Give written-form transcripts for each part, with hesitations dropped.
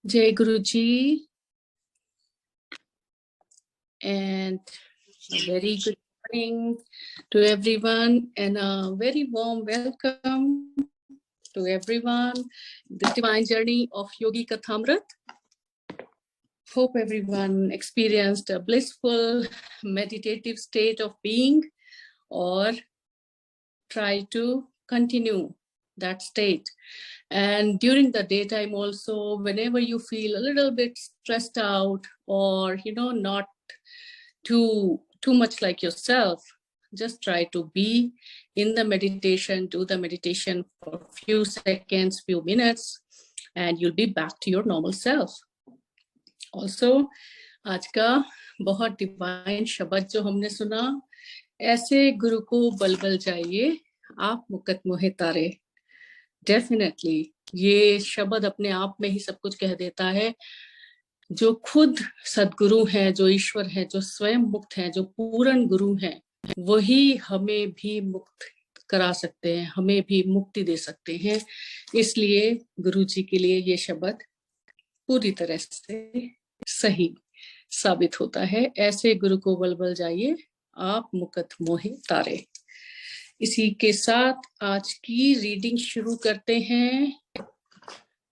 Jai Guruji, and a very good morning to everyone, and a very warm welcome to everyone. The divine journey of Yogi Kathamrit. Hope everyone experienced a blissful meditative state of being, or try to continue that state. And during the daytime also, whenever you feel a little bit stressed out, or not too much like yourself, just try to be in the meditation, do the meditation for a few seconds, few minutes, and you'll be back to your normal self. Also, आज का बहुत divine शब्द जो हमने सुना, ऐसे गुरु को बल चाहिए, आप मुकत मोहे तारे. डेफिनेटली ये शब्द अपने आप में ही सब कुछ कह देता है. जो खुद सद्गुरु हैं, जो ईश्वर हैं, जो स्वयं मुक्त हैं, जो पूर्ण गुरु हैं, वही हमें भी मुक्त करा सकते हैं, हमें भी मुक्ति दे सकते हैं. इसलिए गुरु जी के लिए ये शब्द पूरी तरह से सही साबित होता है. ऐसे गुरु को बल जाइए, आप मुकत मोहे तारे. इसी के साथ आज की रीडिंग शुरू करते हैं.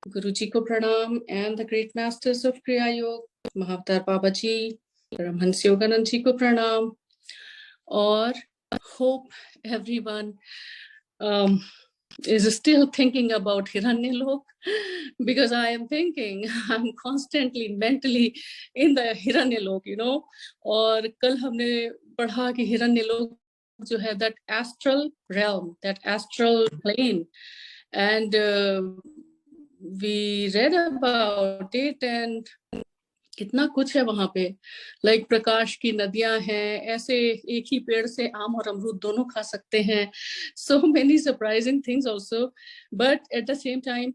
गुरु जी को प्रणाम and the great masters of क्रिया योग, महाअवतार बाबा जी, परमहंस योगानंद जी को प्रणाम. और hope everyone is still thinking about Hiranyalok, because I am thinking, I'm constantly mentally in the Hiranyalok, और कल हमने पढ़ा कि Hiranyalok जो है that astral realm, that astral plane, and we read about it, and कितना कुछ है वहां पे. लाइक प्रकाश की नदियां हैं, ऐसे एक ही पेड़ से आम और अमरूद दोनों खा सकते हैं. So many surprising things also, but at the same time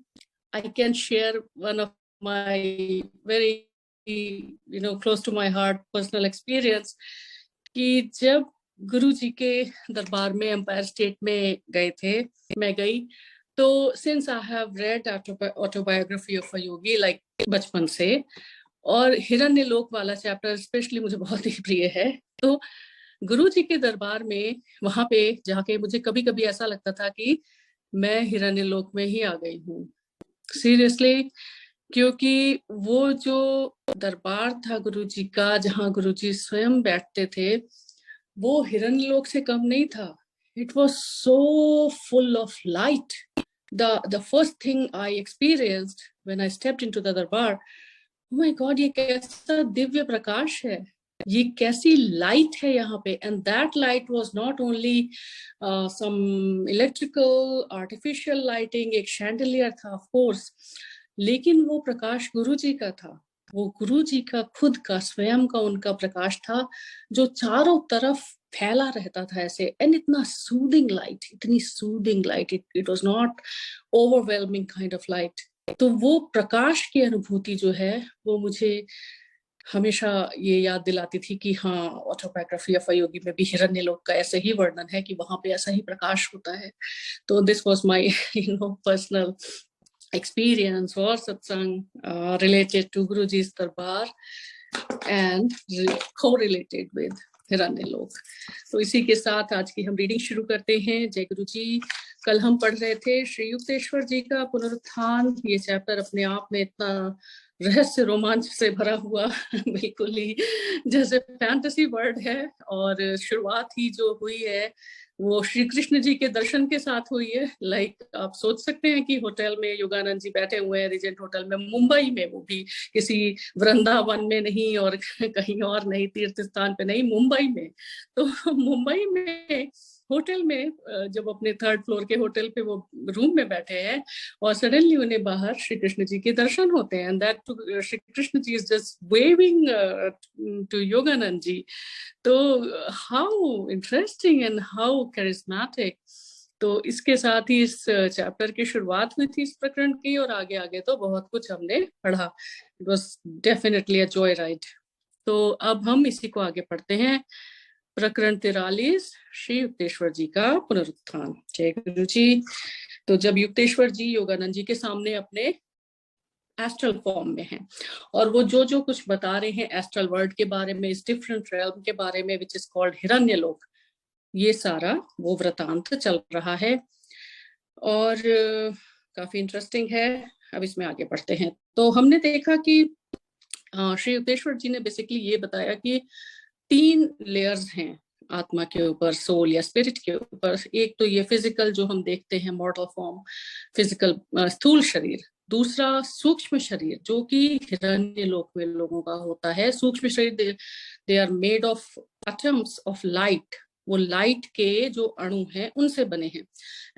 I can share one of my very close to my heart personal experience कि जब गुरु जी के दरबार में एम्पायर स्टेट में गए थे, मैं गई, तो since I have read autobiography of a yogi like बचपन से, और हिरण्यलोक वाला चैप्टर स्पेशली मुझे बहुत ही प्रिय है. तो गुरु जी के दरबार में वहां पे जाके मुझे कभी कभी ऐसा लगता था कि मैं हिरण्यलोक में ही आ गई हूँ, सीरियसली. क्योंकि वो जो दरबार था गुरु जी का, जहाँ गुरु जी स्वयं बैठते थे, वो हिरण्यलोक से कम नहीं था. It was so full of light. The first thing I experienced when I stepped into the darbar, oh my God, ये कैसा दिव्य प्रकाश है, ये कैसी लाइट है यहाँ पे. And that light was not only some electrical artificial lighting, एक chandelier था of course, लेकिन वो प्रकाश गुरु जी का था. वो गुरु जी का खुद का स्वयं का उनका प्रकाश था, जो चारों तरफ फैला रहता था ऐसे. एंड इतना सूदिंग लाइट, इतनी soothing light, it was not overwhelming kind of light. तो वो प्रकाश की अनुभूति जो है, वो मुझे हमेशा ये याद दिलाती थी कि हाँ, ऑटोबायोग्राफी ऑफ अ योगी में भी हिरण्यलोक का ऐसे ही वर्णन है कि वहां पे ऐसा ही प्रकाश होता है. तो this was my personal experience or satsang related to Guruji's darbar and correlated with हिरण्यलोक. तो इसी के साथ आज की हम रीडिंग शुरू करते हैं. जय गुरु जी. कल हम पढ़ रहे थे श्री युक्तेश्वर जी का पुनरुत्थान. ये चैप्टर अपने आप में इतना रहस्य रोमांच से भरा हुआ बिल्कुल ही जैसे फैंटेसी वर्ड है. और शुरुआत ही जो हुई है वो श्री कृष्ण जी के दर्शन के साथ हुई है. लाइक आप सोच सकते हैं कि होटल में योगानंद जी बैठे हुए हैं, रिजेंट होटल में, मुंबई में, वो भी किसी वृंदावन में नहीं और कहीं और नहीं, तीर्थ स्थान पे नहीं, मुंबई में. तो मुंबई में होटल में जब अपने 3rd फ्लोर के होटल पे वो रूम में बैठे हैं, और सडनली उन्हें बाहर श्री कृष्ण जी के दर्शन होते हैं. And that Shri Krishna ji is just waving to Yogananda ji. तो how interesting and how charismatic. तो इसके साथ ही इस चैप्टर की शुरुआत हुई थी इस प्रकरण की, और आगे आगे तो बहुत कुछ हमने पढ़ा. It was definitely a joy ride. तो अब हम इसी को आगे पढ़ते हैं. प्रकरण 43, श्री युक्तेश्वर जी का पुनरुत्थान. जय गुरु जी. तो जब युक्तेश्वर जी योगानंद जी के सामने अपने एस्ट्रल फॉर्म में है, और वो जो जो कुछ बता रहे हैं एस्ट्रल वर्ल्ड के बारे में, इस डिफरेंट रेल्म के बारे में, विच इज कॉल्ड हिरण्यलोक, ये सारा वो वृतांत चल रहा है। और काफी इंटरेस्टिंग है। अब इसमें आगे बढ़ते हैं। तो हमने देखा कि श्री युक्तेश्वर जी ने बेसिकली ये बताया कि 3 लेयर्स हैं आत्मा के ऊपर, सोल या स्पिरिट के ऊपर। एक तो ये फिजिकल जो हम देखते हैं, मॉर्टल फॉर्म, फिजिकल स्थूल शरीर। दूसरा सूक्ष्म शरीर जो कि हिरण्य लोक में लोगों का होता है। सूक्ष्म शरीर, they are made of atoms of light, वो लाइट के जो अणु हैं उनसे बने हैं।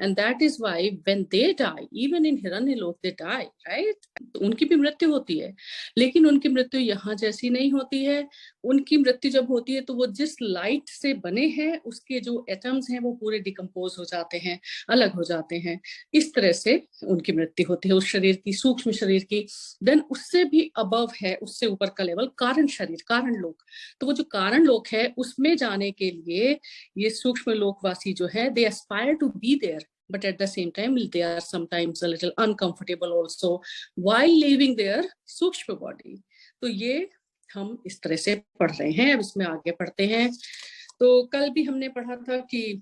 And that is why when they die, even in Hiranya Lok they die, right. तो उनकी भी मृत्यु होती है, लेकिन उनकी मृत्यु यहाँ जैसी नहीं होती है। उनकी मृत्यु जब होती है तो वो जिस लाइट से बने हैं उसके जो एटम्स हैं वो पूरे डिकम्पोज हो जाते हैं, अलग हो जाते हैं। इस तरह से उनकी मृत्यु होती है उस शरीर की, सूक्ष्म शरीर की। देन उससे भी अबव है, उससे ऊपर का लेवल कारण शरीर, कारण लोक। तो वो जो कारण लोक है उसमें जाने के लिए ये सूक्ष्म लोकवासी जो है, they aspire to be there, but at the same time they are sometimes a little uncomfortable also while leaving their सूक्ष्म body। तो ये हम इस तरह से पढ़ रहे हैं। अब इसमें आगे पढ़ते हैं। तो कल भी हमने पढ़ा था कि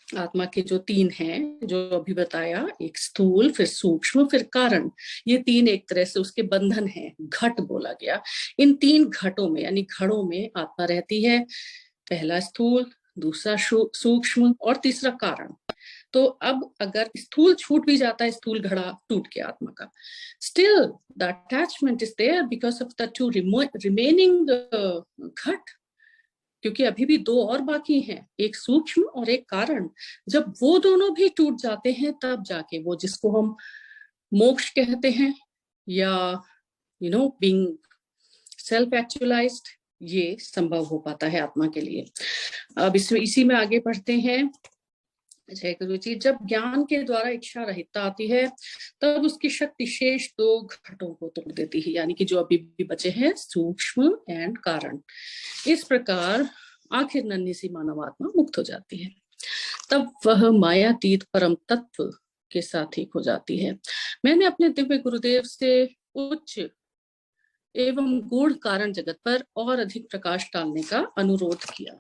आत्मा के जो 3 हैं, जो अभी बताया, एक स्थूल, फिर सूक्ष्म, फिर कारण। ये 3 एक तरह से उसके बंधन हैं, घट बोला गया। इन 3 घटों में यानी घड़ों में आत्मा रहती है। पहला स्थूल, दूसरा सूक्ष्म और तीसरा कारण। तो अब अगर स्थूल छूट भी जाता है, स्थूल घड़ा टूट गया आत्मा का, still the attachment is there because of the 2 remaining घट, क्योंकि अभी भी 2 और बाकी हैं, एक सूक्ष्म और एक कारण। जब वो दोनों भी टूट जाते हैं तब जाके वो जिसको हम मोक्ष कहते हैं या बीइंग सेल्फ एक्चुअलाइज्ड, ये संभव हो पाता है आत्मा के लिए। अब इसमें इसी में आगे बढ़ते हैं। जय गुरु जी। जब ज्ञान के द्वारा इच्छा रहितता आती है तब उसकी शक्ति शेष 2 घटों को तोड़ देती है, यानी कि जो अभी भी बचे हैं, सूक्ष्म एंड कारण। इस प्रकार आखिर नन्ही सी मानव आत्मा मुक्त हो जाती है। तब वह मायातीत परम तत्व के साथ एक हो जाती है। मैंने अपने दिव्य गुरुदेव से उच्च एवं गूढ़ कारण जगत पर और अधिक प्रकाश डालने का अनुरोध किया।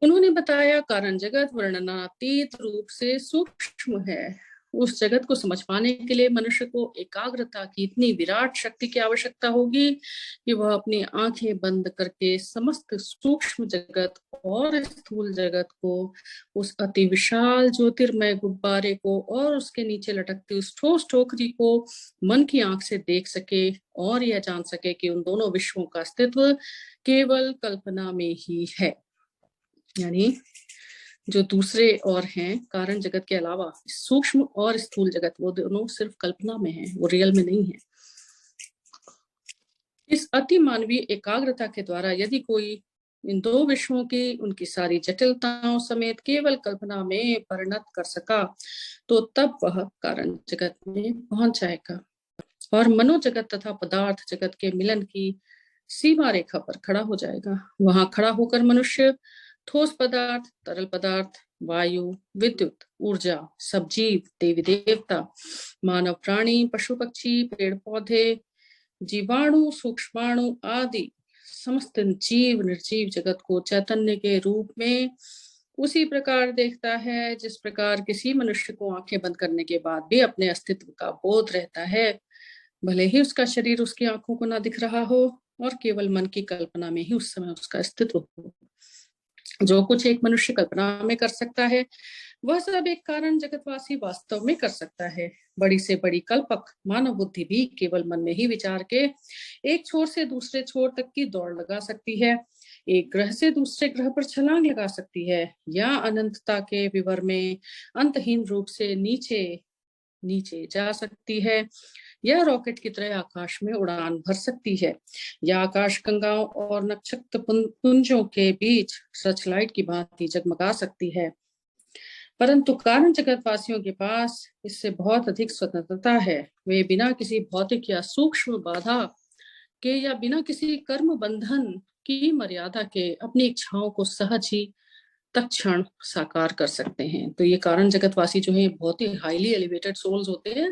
उन्होंने बताया कारण जगत वर्णनातीत रूप से सूक्ष्म है। उस जगत को समझ पाने के लिए मनुष्य को एकाग्रता की इतनी विराट शक्ति की आवश्यकता होगी कि वह अपनी आंखें बंद करके समस्त सूक्ष्म जगत और स्थूल जगत को, उस अति विशाल ज्योतिर्मय गुब्बारे को और उसके नीचे लटकती उस ठोस टोकरी को मन की आंख से देख सके और यह जान सके कि उन दोनों विश्वों का अस्तित्व केवल कल्पना में ही है। यानी जो दूसरे और हैं कारण जगत के अलावा, सूक्ष्म और स्थूल जगत, वो दोनों सिर्फ कल्पना में हैं, वो रियल में नहीं है। इस अति मानवीय एकाग्रता के द्वारा यदि कोई इन 2 विश्वों की उनकी सारी जटिलताओं समेत केवल कल्पना में परिणत कर सका तो तब वह कारण जगत में पहुंच जाएगा और मनोजगत तथा पदार्थ जगत के मिलन की सीमा रेखा पर खड़ा हो जाएगा। वहां खड़ा होकर मनुष्य ठोस पदार्थ, तरल पदार्थ, वायु, विद्युत, ऊर्जा, सब जीव, देवी देवता, मानव, प्राणी, पशु पक्षी, पेड़ पौधे, जीवाणु, सूक्ष्माणु आदि समस्त जीव निर्जीव जगत को चैतन्य के रूप में उसी प्रकार देखता है जिस प्रकार किसी मनुष्य को आंखें बंद करने के बाद भी अपने अस्तित्व का बोध रहता है, भले ही उसका शरीर उसकी आंखों को ना दिख रहा हो और केवल मन की कल्पना में ही उस समय उसका अस्तित्व हो। जो कुछ एक मनुष्य कल्पना में कर सकता है वह सब एक कारण जगतवासी वास्तव में कर सकता है। बड़ी से बड़ी कल्पक मानव बुद्धि भी केवल मन में ही विचार के एक छोर से दूसरे छोर तक की दौड़ लगा सकती है, एक ग्रह से दूसरे ग्रह पर छलांग लगा सकती है या अनंतता के विवर में अंतहीन रूप से नीचे नीचे जा सकती है या रॉकेट की तरह आकाश में उड़ान भर सकती है या आकाश गंगाओं और नक्षत्र पुंजों के बीच सर्चलाइट की भांति जगमगा सकती है। परंतु कारण जगत वासियों के पास इससे बहुत अधिक स्वतंत्रता है। वे बिना किसी भौतिक या सूक्ष्म बाधा के या बिना किसी कर्म बंधन की मर्यादा के अपनी इच्छाओं को सहज ही तत्क्षण साकार कर सकते हैं। तो ये कारण जगतवासी जो है बहुत ही हाईली एलिवेटेड सोल्स होते हैं।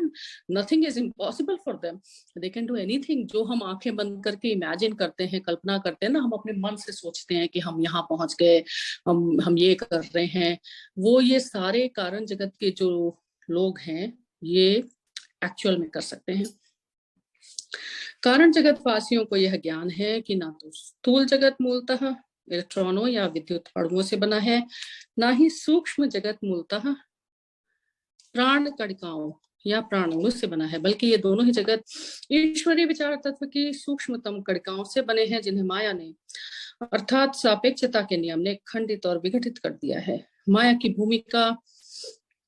Nothing is impossible for them, they can do anything. जो हम आंखें बंद करके इमेजिन करते हैं, कल्पना करते हैं ना, हम अपने मन से सोचते हैं कि हम यहाँ पहुंच गए, हम ये कर रहे हैं, वो ये सारे कारण जगत के जो लोग हैं ये एक्चुअल में कर सकते हैं। कारण जगत वासियों को यह ज्ञान है कि ना तो स्थूल जगत मूलतः इलेक्ट्रॉनों या विद्युत अणुओं से बना है, ना ही सूक्ष्म जगत मूलतः प्राण कणिकाओं या प्राणों से बना है, बल्कि ये दोनों ही जगत ईश्वरीय विचार तत्व की सूक्ष्मतम कणिकाओं से बने हैं, जिन्हें माया ने अर्थात सापेक्षता के नियम ने खंडित और विघटित कर दिया है। माया की भूमिका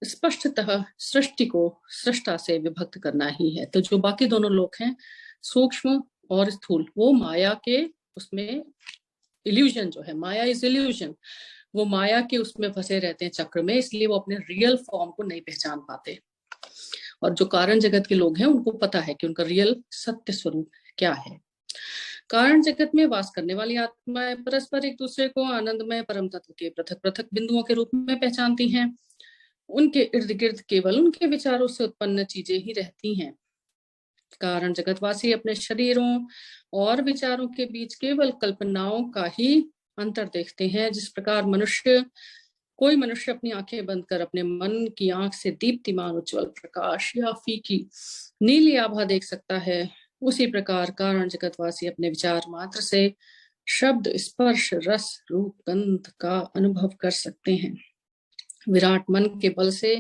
स्पष्टतः सृष्टि को सृष्टा से विभक्त करना ही है। तो जो बाकी दोनों लोग हैं, सूक्ष्म और स्थूल, वो माया के उसमें इल्यूजन जो है, माया इज इल्यूजन, वो माया के उसमें फंसे रहते हैं चक्र में, इसलिए वो अपने रियल फॉर्म को नहीं पहचान पाते। और जो कारण जगत के लोग हैं उनको पता है कि उनका रियल सत्य स्वरूप क्या है। कारण जगत में वास करने वाली आत्माएं परस्पर एक दूसरे को आनंदमय परम तत्व के पृथक पृथक बिंदुओं के रूप में पहचानती हैं। उनके इर्द गिर्द केवल उनके विचारों से उत्पन्न चीजें ही रहती हैं। कारण जगतवासी अपने शरीरों और विचारों के बीच केवल कल्पनाओं का ही अंतर देखते हैं। जिस प्रकार कोई मनुष्य अपनी आंखें बंद कर अपने मन की आंख से दीप्तिमान उज्ज्वल प्रकाश या फीकी नीली आभा देख सकता है, उसी प्रकार कारण जगतवासी अपने विचार मात्र से शब्द, स्पर्श, रस, रूप, गंध का अनुभव कर सकते हैं। विराट मन के बल से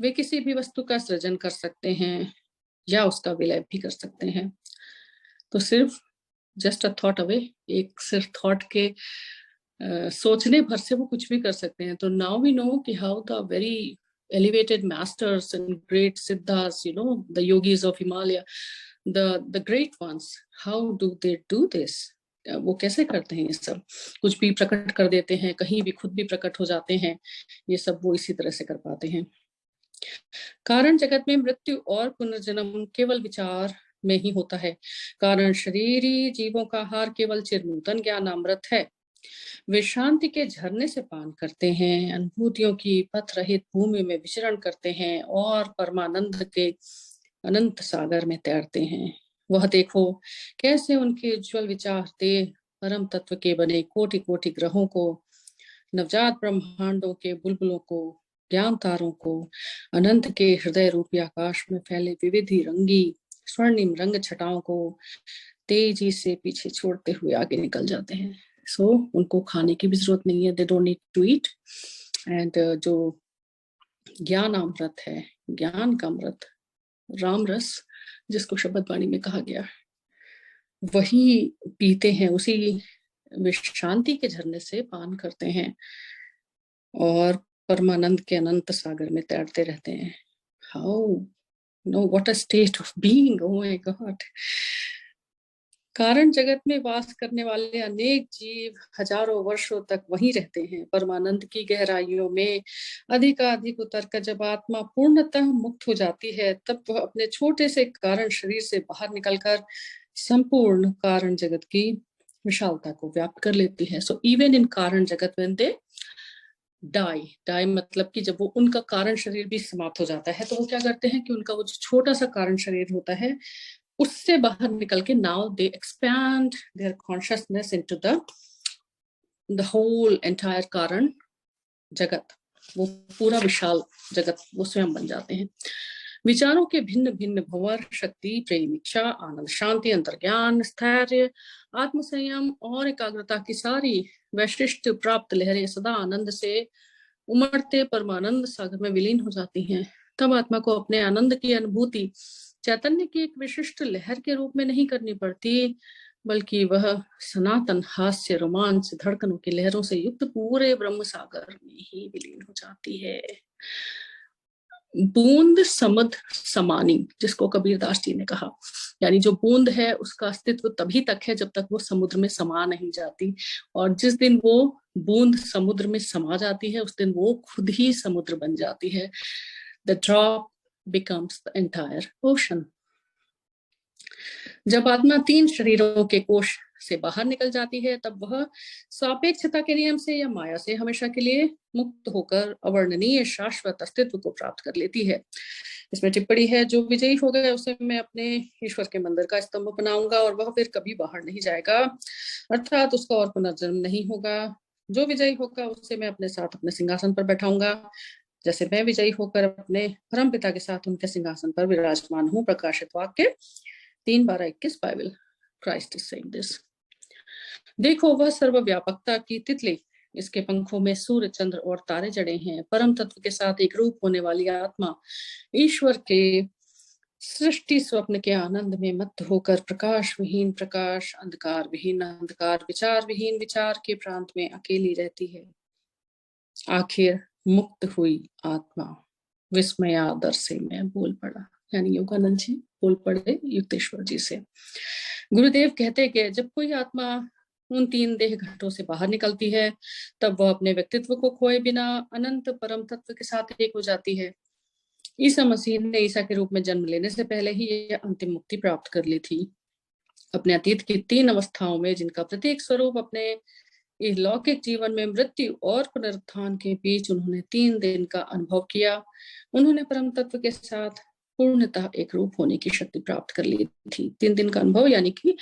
वे किसी भी वस्तु का सृजन कर सकते हैं या उसका विलय भी कर सकते हैं। तो सिर्फ जस्ट अ थॉट अवे, एक सिर्फ थॉट के सोचने भर से वो कुछ भी कर सकते हैं। तो नाउ वी नो कि how the very elevated masters and great siddhas, you know, the yogis of Himalaya, the great ones, how do they do this? वो कैसे करते हैं ये सब? कुछ भी प्रकट कर देते हैं, कहीं भी खुद भी प्रकट हो जाते हैं, ये सब वो इसी तरह से कर पाते हैं। कारण जगत में मृत्यु और पुनर्जन्म केवल विचार में ही होता है। कारण शरीरी जीवों का हार केवल चिरनूतन ज्ञान अमृत है। वे शांति के झरने से पान करते हैं, अनुभूतियों की पथ रहित भूमि में विचरण करते हैं और परमानंद के अनंत सागर में तैरते हैं। वह देखो कैसे उनके उज्ज्वल विचार देह परम तत्व के बने कोटि कोटि ग्रहों को, नवजात ब्रह्मांडों के बुलबुलों को, ज्ञान तारों को, अनंत के हृदय रूपी आकाश में फैले विविधि रंगी स्वर्णिम रंग छटाओं को तेजी से पीछे छोड़ते हुए आगे निकल जाते हैं। सो उनको खाने की भी जरूरत नहीं है, they don't need to eat. And जो ज्ञान अमृत है, ज्ञान का अमृत, राम रस जिसको शब्द वाणी में कहा गया, वही पीते हैं, उसी वे शांति के झरने से पान करते हैं और परमानंद के अनंत सागर में तैरते रहते हैं। How no, what a state of being, oh my God. कारण जगत में वास करने वाले अनेक जीव हजारों वर्षों तक वहीं रहते हैं। परमानंद की गहराइयों में अधिकाधिक उतरकर जब आत्मा पूर्णतः मुक्त हो जाती है, तब वह अपने छोटे से कारण शरीर से बाहर निकलकर संपूर्ण कारण जगत की विशालता को व्याप्त कर लेती है। सो इवन इन कारण जगत व्हेन दे डाई मतलब कि जब वो उनका कारण शरीर भी समाप्त हो जाता है, तो वो क्या करते हैं कि उनका वो जो छोटा सा कारण शरीर होता है उससे बाहर निकल के now they expand their consciousness into the whole entire कारण जगत, वो पूरा विशाल जगत वो स्वयं बन जाते हैं। विचारों के भिन्न भिन्न भंवर, शक्ति, प्रेम, इच्छा, आनंद, शांति, अंतर्ज्ञान, स्थैर्य, आत्मसंयम और एकाग्रता की सारी वैशिष्ट प्राप्त लहरें सदा आनंद से उमड़ते परमानंद सागर में विलीन हो जाती हैं। तब आत्मा को अपने आनंद की अनुभूति चैतन्य की एक विशिष्ट लहर के रूप में नहीं करनी पड़ती, बल्कि वह सनातन हास्य, रोमांच, धड़कनों की लहरों से युक्त पूरे ब्रह्म सागर में ही विलीन हो जाती है। बूंद समुद्र समानी, जिसको कबीरदास जी ने कहा, यानी जो बूंद है उसका अस्तित्व तभी तक है जब तक वो समुद्र में समा नहीं जाती, और जिस दिन वो बूंद समुद्र में समा जाती है उस दिन वो खुद ही समुद्र बन जाती है। The drop becomes the entire ocean. जब आत्मा तीन शरीरों के कोश से बाहर निकल जाती है, तब वह सापेक्षता के नियम से या माया से हमेशा के लिए मुक्त होकर अवर्णनीय शाश्वत अस्तित्व को प्राप्त कर लेती है। इसमें टिप्पणी है, जो विजयी होगा उसे मैं अपने ईश्वर के मंदिर का स्तंभ बनाऊंगा और वह फिर कभी बाहर नहीं जाएगा, अर्थात उसका और पुनर्जन्म नहीं होगा। जो विजयी होगा उसे मैं अपने साथ अपने सिंहासन पर बैठाऊंगा, जैसे मैं विजयी होकर अपने परम पिता के साथ उनके सिंहासन पर विराजमान हूँ। प्रकाशित वाक्य 3:12-21 Bible. Christ is saying this. देखो, वह सर्वव्यापकता की तितली, इसके पंखों में सूर्य, चंद्र और तारे जड़े हैं। परम तत्व के साथ एक रूप होने वाली आत्मा ईश्वर के सृष्टि स्वप्न के आनंद में मत होकर प्रकाश विहीन प्रकाश, अंधकार विहीन अंधकार, विचार विहीन विचार के प्रांत में अकेली रहती है। आखिर मुक्त हुई आत्मा विस्मयादर से मैं बोल पड़ा, यानी योगानंद जी बोल पड़े युक्तेश्वर जी से। गुरुदेव कहते कि जब कोई आत्मा उन 3 देह घटों से बाहर निकलती है, तब वह अपने व्यक्तित्व को खोए बिना अनंत परम तत्व के साथ एक हो जाती है। ईसा मसीह ने ईसा के रूप में जन्म लेने से पहले ही यह अंतिम मुक्ति प्राप्त कर ली थी। अपने अतीत की 3 अवस्थाओं में, जिनका प्रतीक स्वरूप अपने इस लौकिक जीवन में मृत्यु और पुनरुत्थान के बीच उन्होंने 3 दिन का अनुभव किया, उन्होंने परम तत्व के साथ पूर्णतः एक रूप होने की शक्ति प्राप्त कर ली थी। 3 दिन का अनुभव यानी कि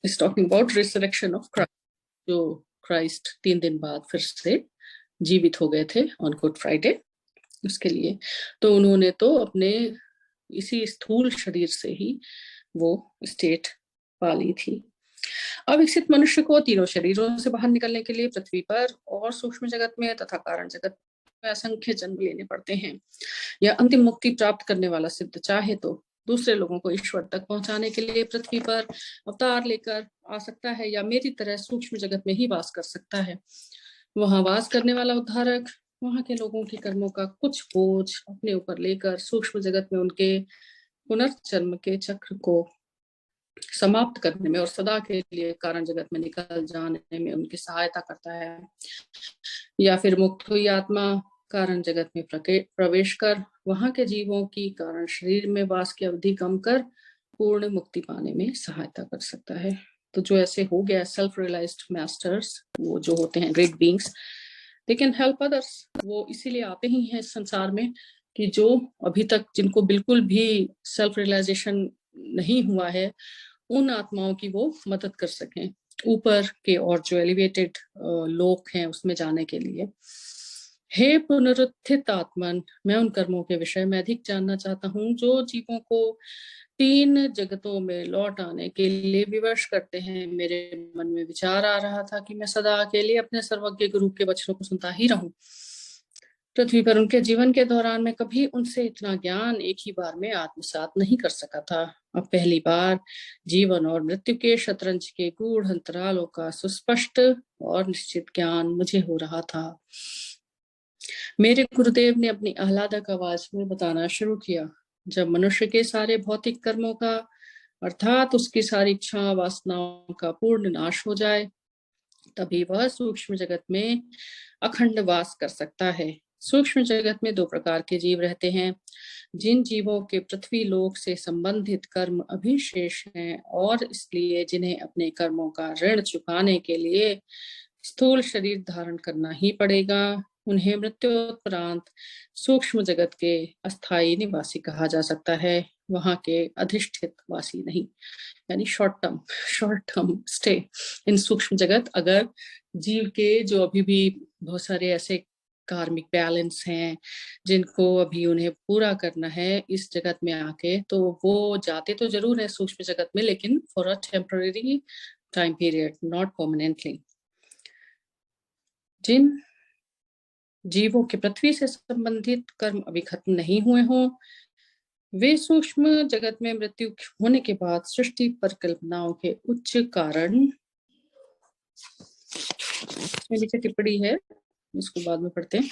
is talking about resurrection of Christ, जो क्राइस्ट 3 दिन बाद फिर से जीवित हो गए थे ऑन गुड फ्राइडे। उसके लिए तो उन्होंने तो अपने इसी स्थूल शरीर से ही वो स्टेट पाली थी। अविकसित मनुष्य को तीनों शरीरों से बाहर निकलने के लिए पृथ्वी पर और सूक्ष्म जगत में तथा कारण जगत में असंख्य जन्म लेने पड़ते हैं। यह अंतिम मुक्ति प्राप्त करने वाला सिद्ध चाहे तो दूसरे लोगों को ईश्वर तक पहुंचाने के लिए पृथ्वी पर अवतार लेकर आ सकता है, या मेरी तरह सूक्ष्म जगत में ही वास कर सकता है। वहां वास करने वाला उद्धारक वहां के लोगों के कर्मों का कुछ बोझ अपने ऊपर लेकर सूक्ष्म जगत में उनके पुनर्जन्म के चक्र को समाप्त करने में और सदा के लिए कारण जगत में निकल जाने में उनकी सहायता करता है। या फिर मुक्त हुई आत्मा कारण जगत में प्रवेश कर वहां के जीवों की कारण शरीर में वास की अवधि कम कर पूर्ण मुक्ति पाने में सहायता कर सकता है। तो जो ऐसे हो गया सेल्फ रियलाइज्ड मास्टर्स, वो जो होते हैं great beings, they can help others. वो इसीलिए आते ही हैं इस संसार में कि जो अभी तक जिनको बिल्कुल भी सेल्फ रियलाइजेशन नहीं हुआ है, उन आत्माओं की वो मदद कर सकें ऊपर के और जो एलिवेटेड लोक हैं उसमें जाने के लिए। हे पुनरुत्थित आत्मन, मैं उन कर्मों के विषय में अधिक जानना चाहता हूँ जो जीवों को 3 जगतों में लौट आने के लिए विवश करते हैं। मेरे मन में विचार आ रहा था कि मैं सदा अकेले अपने सर्वज्ञ गुरु के वचनों को सुनता ही रहूं। पृथ्वी पर उनके जीवन के दौरान मैं कभी उनसे इतना ज्ञान एक ही बार में आत्मसात नहीं कर सका था। अब पहली बार जीवन और मृत्यु के शतरंज के गूढ़ अंतरालों का सुस्पष्ट और निश्चित ज्ञान मुझे हो रहा था। मेरे गुरुदेव ने अपनी आह्लादक आवाज में बताना शुरू किया, जब मनुष्य के सारे भौतिक कर्मों का अर्थात उसकी सारी इच्छा वासनाओं का पूर्ण नाश हो जाए, तभी वह सूक्ष्म जगत में अखंड वास कर सकता है। सूक्ष्म जगत में 2 प्रकार के जीव रहते हैं। जिन जीवों के पृथ्वी लोक से संबंधित कर्म अभी शेष हैं और इसलिए जिन्हें अपने कर्मों का ऋण चुकाने के लिए स्थूल शरीर धारण करना ही पड़ेगा, उन्हें मृत्युपरांत सूक्ष्म जगत के अस्थायी निवासी कहा जा सकता है, वहां के अधिष्ठित वासी नहीं, यानी शॉर्ट टर्म स्टे इन सूक्ष्म जगत। अगर जीव के जो अभी भी बहुत सारे ऐसे कार्मिक बैलेंस हैं जिनको अभी उन्हें पूरा करना है इस जगत में आके, तो वो जाते तो जरूर है सूक्ष्म जगत में, लेकिन for a temporary time period, not permanently. जिन जीवों के पृथ्वी से संबंधित कर्म अभी खत्म नहीं हुए हों, वे सूक्ष्म जगत में मृत्यु होने के बाद सृष्टि परिकल्पनाओं के उच्च कारण, नीचे टिप्पणी है, इसको बाद में पढ़ते हैं,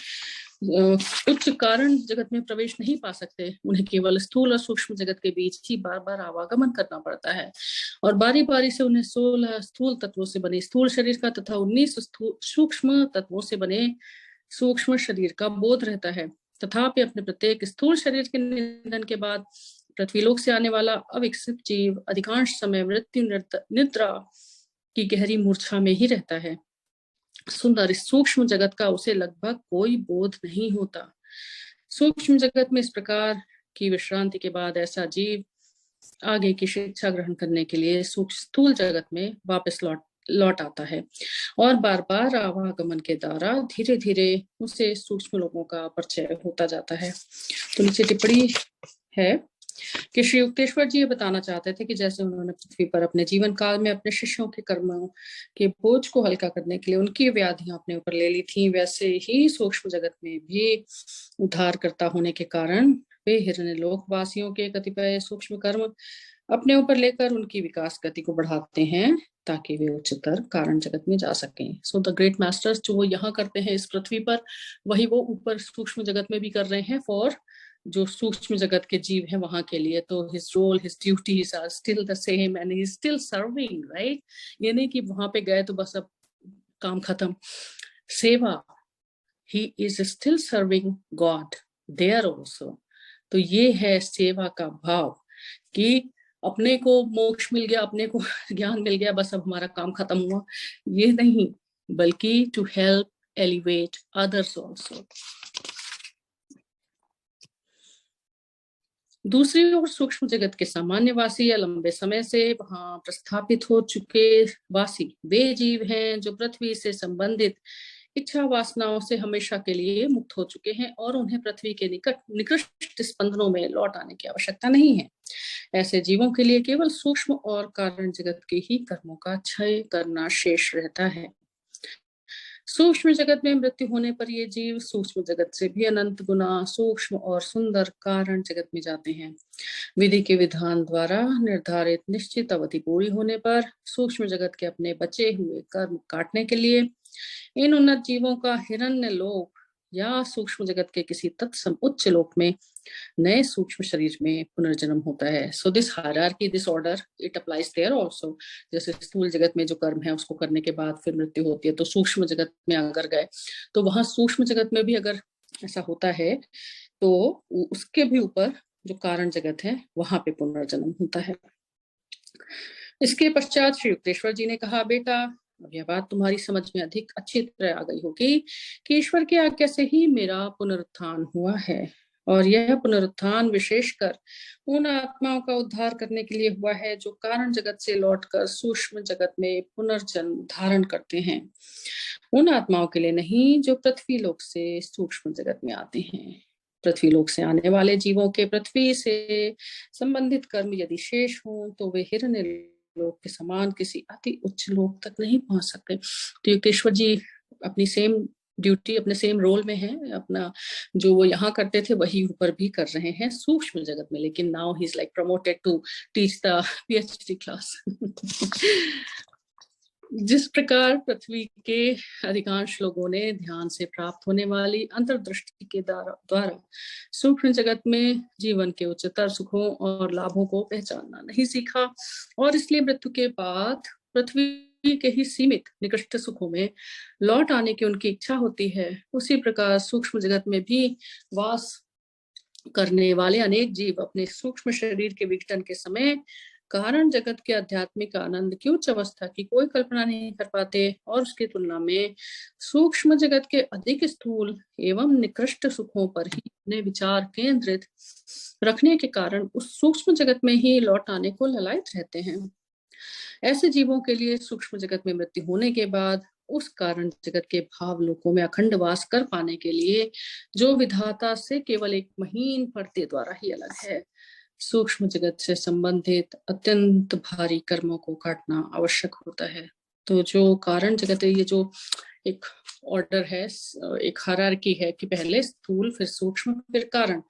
उच्च कारण जगत में प्रवेश नहीं पा सकते। उन्हें केवल स्थूल और सूक्ष्म जगत के बीच ही बार बार आवागमन करना पड़ता है और बारी बारी से उन्हें 16 स्थूल तत्वों से बने स्थूल शरीर का तथा 19 सूक्ष्म तत्वों से बने सूक्ष्म शरीर का बोध रहता है। तथापि अपने प्रत्येक स्थूल शरीर के निधन के बाद पृथ्वीलोक से आने वाला अविकसित जीव अधिकांश समय मृत्यु निद्रा की गहरी मूर्छा में ही रहता है। सुंदर इस सूक्ष्म जगत का उसे लगभग कोई बोध नहीं होता। सूक्ष्म जगत में इस प्रकार की विश्रांति के बाद ऐसा जीव आगे की शिक्षा ग्रहण करने के लिए सूक्ष्म स्थूल जगत में वापस लौट आता है और बार बार आवागमन के द्वारा धीरे धीरे उसे सूक्ष्म लोगों का परिचय होता जाता है। तो नीचे टिप्पणी है कि श्री युक्तेश्वर जी ये बताना चाहते थे कि जैसे उन्होंने पृथ्वी पर अपने जीवन काल में अपने शिष्यों के कर्मों के बोझ को हल्का करने के लिए उनकी व्याधियां अपने ऊपर ले ली थी, वैसे ही सूक्ष्म जगत में भी उद्धारकर्ता होने के कारण वे हिरण्यलोक वासियों के कतिपय सूक्ष्म कर्म अपने ऊपर लेकर उनकी विकास गति को बढ़ाते हैं ताकि वे उच्चतर कारण जगत में जा सकें। सो द ग्रेट मास्टर्स जो वो यहाँ करते हैं इस पृथ्वी पर, वही वो ऊपर सूक्ष्म जगत में भी कर रहे हैं फॉर जो सूक्ष्म जगत के जीव हैं वहां के लिए। तो his role, his duties are still the same and he is still serving, right. ये नहीं कि वहां पे गए तो बस अब काम खत्म। सेवा, he is still serving God there also. तो ये है सेवा का भाव कि अपने को मोक्ष मिल गया, अपने को ज्ञान मिल गया, बस अब हमारा काम खत्म हुआ, ये नहीं, बल्कि to help elevate others also. दूसरी ओर सूक्ष्म जगत के सामान्य वासी या लंबे समय से वहां प्रस्थापित हो चुके वासी वे जीव हैं जो पृथ्वी से संबंधित इच्छा वासनाओं से हमेशा के लिए मुक्त हो चुके हैं और उन्हें पृथ्वी के निकृष्ट स्पंदनों में लौट आने की आवश्यकता नहीं है। ऐसे जीवों के लिए केवल सूक्ष्म और कारण जगत के ही कर्मों का क्षय करना शेष रहता है। सूक्ष्म जगत में मृत्यु होने पर ये जीव सूक्ष्म जगत से भी अनंत गुना सूक्ष्म और सुंदर कारण जगत में जाते हैं। विधि के विधान द्वारा निर्धारित निश्चित अवधि पूरी होने पर सूक्ष्म जगत के अपने बचे हुए कर्म काटने के लिए इन उन्नत जीवों का हिरण्य लोक या सूक्ष्म जगत के किसी तत्सम उच्च लोक में नए सूक्ष्म शरीर में पुनर्जन्म होता है। So this hierarchy, this order, it applies there also. जैसे स्थूल जगत में जो कर्म है उसको करने के बाद फिर मृत्यु होती है, तो सूक्ष्म जगत में अगर गए तो वहां सूक्ष्म जगत में भी अगर ऐसा होता है तो उसके भी ऊपर जो कारण जगत है वहां पे पुनर्जन्म होता है। इसके पश्चात श्री युक्तेश्वर जी ने कहा, बेटा अब यह बात तुम्हारी समझ में अधिक अच्छी तरह आ गई होगी कि ईश्वर की आज्ञा से ही मेरा पुनरुत्थान हुआ है और यह पुनरुत्थान विशेषकर उन आत्माओं का उद्धार करने के लिए हुआ है जो कारण जगत से लौटकर सूक्ष्म जगत में पुनर्जन्म धारण करते हैं। उन आत्माओं के लिए नहीं जो पृथ्वी लोक से सूक्ष्म जगत में आते हैं। पृथ्वी लोक से आने वाले जीवों के पृथ्वी से संबंधित कर्म यदि शेष हों तो वे हिरण्य लोक के समान किसी अति उच्च लोक तक नहीं पहुंच सकते। तो युक्तेश्वर जी अपनी सेम ड्यूटी, अपने सेम रोल में है, अपना जो वो यहाँ करते थे वही ऊपर भी कर रहे हैं सूक्ष्म जगत में, लेकिन now he is like promoted to teach the PhD class. जिस प्रकार पृथ्वी के अधिकांश लोगों ने ध्यान से प्राप्त होने वाली अंतर्दृष्टि के द्वारा सूक्ष्म जगत में जीवन के उच्चतर सुखों और लाभों को पहचानना नहीं सीखा और इसलिए मृत्यु के बाद पृथ्वी के ही सीमित निकृष्ट सुखों में लौट आने की उनकी इच्छा होती है, उसी प्रकार सूक्ष्म जगत में भी वास करने वाले अनेक जीव अपने सूक्ष्म शरीर के विघटन के समय कारण जगत के आध्यात्मिक आनंद की उच्च अवस्था की कोई कल्पना नहीं कर पाते और उसकी तुलना में सूक्ष्म जगत के अधिक स्थूल एवं निकृष्ट सुखों पर ही अपने विचार केंद्रित रखने के कारण उस सूक्ष्म जगत में ही लौट आने को ललायत रहते हैं। ऐसे जीवों के लिए सूक्ष्म जगत में मृत्यु होने के बाद उस कारण जगत के भाव लोकों में अखंड वास कर पाने के लिए जो विधाता से केवल एक महीन पर्दे द्वारा ही अलग है, सूक्ष्म जगत से संबंधित अत्यंत भारी कर्मों को काटना आवश्यक होता है। तो जो कारण जगत है, ये जो एक ऑर्डर है, एक हायरार्की है कि पहले स्थूल फिर सूक्ष्म फिर कारण।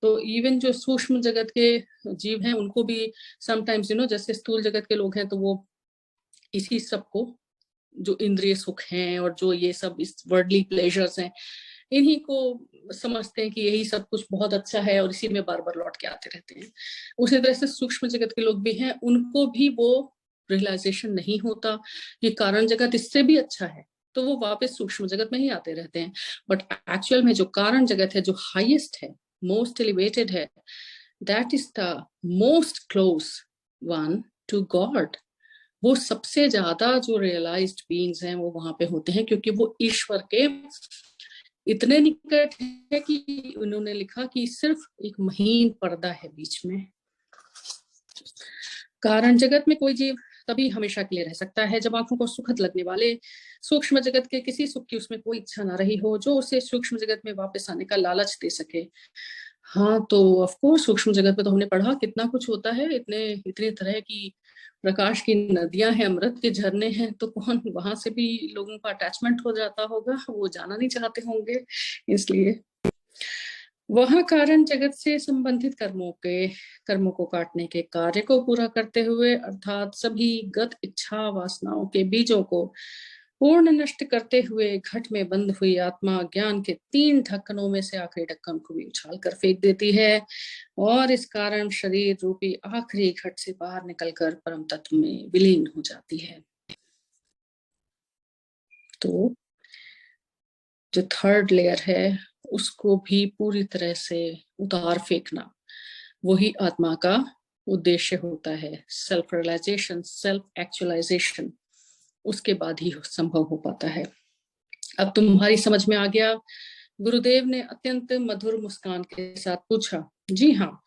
तो इवन जो सूक्ष्म जगत के जीव हैं उनको भी समटाइम्स जैसे स्थूल जगत के लोग हैं तो वो इसी सब को जो इंद्रिय सुख हैं और जो ये सब इस वर्ल्डली प्लेजर्स हैं इन्हीं को समझते हैं कि यही सब कुछ बहुत अच्छा है और इसी में बार बार लौट के आते रहते हैं। उसी तरह से सूक्ष्म जगत के लोग भी हैं, उनको भी वो रियलाइजेशन नहीं होता ये कारण जगत इससे भी अच्छा है, तो वो वापस सूक्ष्म जगत में ही आते रहते हैं। बट एक्चुअल में जो कारण जगत है, जो हाईएस्ट है, मोस्ट एलिवेटेड है, that is the most close one two God. वो सबसे ज्यादा जो रियलाइज्ड बीइंग्स हैं वो वहां पे होते हैं, क्योंकि वो ईश्वर के इतने निकट है कि उन्होंने लिखा कि सिर्फ एक महीन पर्दा है बीच में। कारण जगत में कोई जीव तभी हमेशा के लिए रह सकता है जब आंखों को सुखद लगने वाले सूक्ष्म जगत के किसी सुख की उसमें कोई इच्छा ना रही हो, जो उसे सूक्ष्म जगत में वापस आने का लालच दे सके। हाँ, तो ऑफ कोर्स सूक्ष्म जगत में तो हमने पढ़ा कितना कुछ होता है, इतने इतने तरह की प्रकाश की नदियां हैं, अमृत के झरने हैं, तो कौन वहां से भी लोगों का अटैचमेंट हो जाता होगा, वो जाना नहीं चाहते होंगे। इसलिए वह कारण जगत से संबंधित कर्मों को काटने के कार्य को पूरा करते हुए, अर्थात सभी गत इच्छा वासनाओं के बीजों को पूर्ण नष्ट करते हुए, घट में बंद हुई आत्मा ज्ञान के 3 ढक्कनों में से आखिरी ढक्कन को भी उछाल कर फेंक देती है, और इस कारण शरीर रूपी आखिरी घट से बाहर निकलकर परम तत्व में विलीन हो जाती है। तो जो थर्ड लेयर है उसको भी पूरी तरह से उतार फेंकना, वही आत्मा का उद्देश्य होता है। सेल्फ रियलाइजेशन, सेल्फ एक्चुअलाइजेशन उसके बाद ही संभव हो पाता है। अब तुम्हारी समझ में आ गया? गुरुदेव ने अत्यंत मधुर मुस्कान के साथ पूछा। जी हाँ,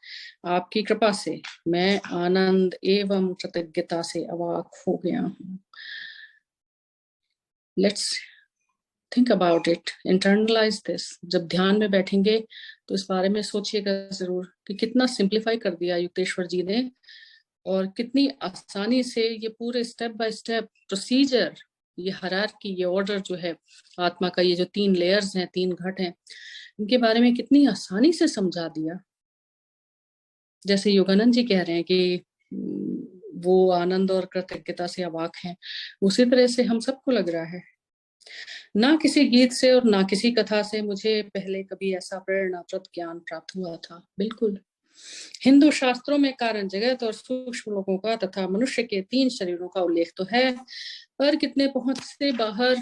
आपकी कृपा से मैं आनंद एवं कृतज्ञता से अवाक हो गया हूँ। Let's think about it, internalize this. जब ध्यान में बैठेंगे तो इस बारे में सोचिएगा जरूर कि कितना सिंप्लीफाई कर दिया युक्तेश्वर जी ने, और कितनी आसानी से ये पूरे स्टेप बाय स्टेप प्रोसीजर, ये हायरार्की, ये ऑर्डर जो है आत्मा का, ये जो 3 लेयर्स हैं, 3 घट हैं, इनके बारे में कितनी आसानी से समझा दिया। जैसे योगानंद जी कह रहे हैं कि वो आनंद और कृतज्ञता से अवाक हैं, उसी तरह से हम सबको लग रहा है। ना किसी गीत से और ना किसी कथा से मुझे पहले कभी ऐसा प्रेरणाप्रद ज्ञान प्राप्त हुआ था। बिल्कुल, हिंदू शास्त्रों में कारण जगत और सूक्ष्म लोगों का तथा मनुष्य के 3 शरीरों का उल्लेख तो है, पर कितने पहुंच से बाहर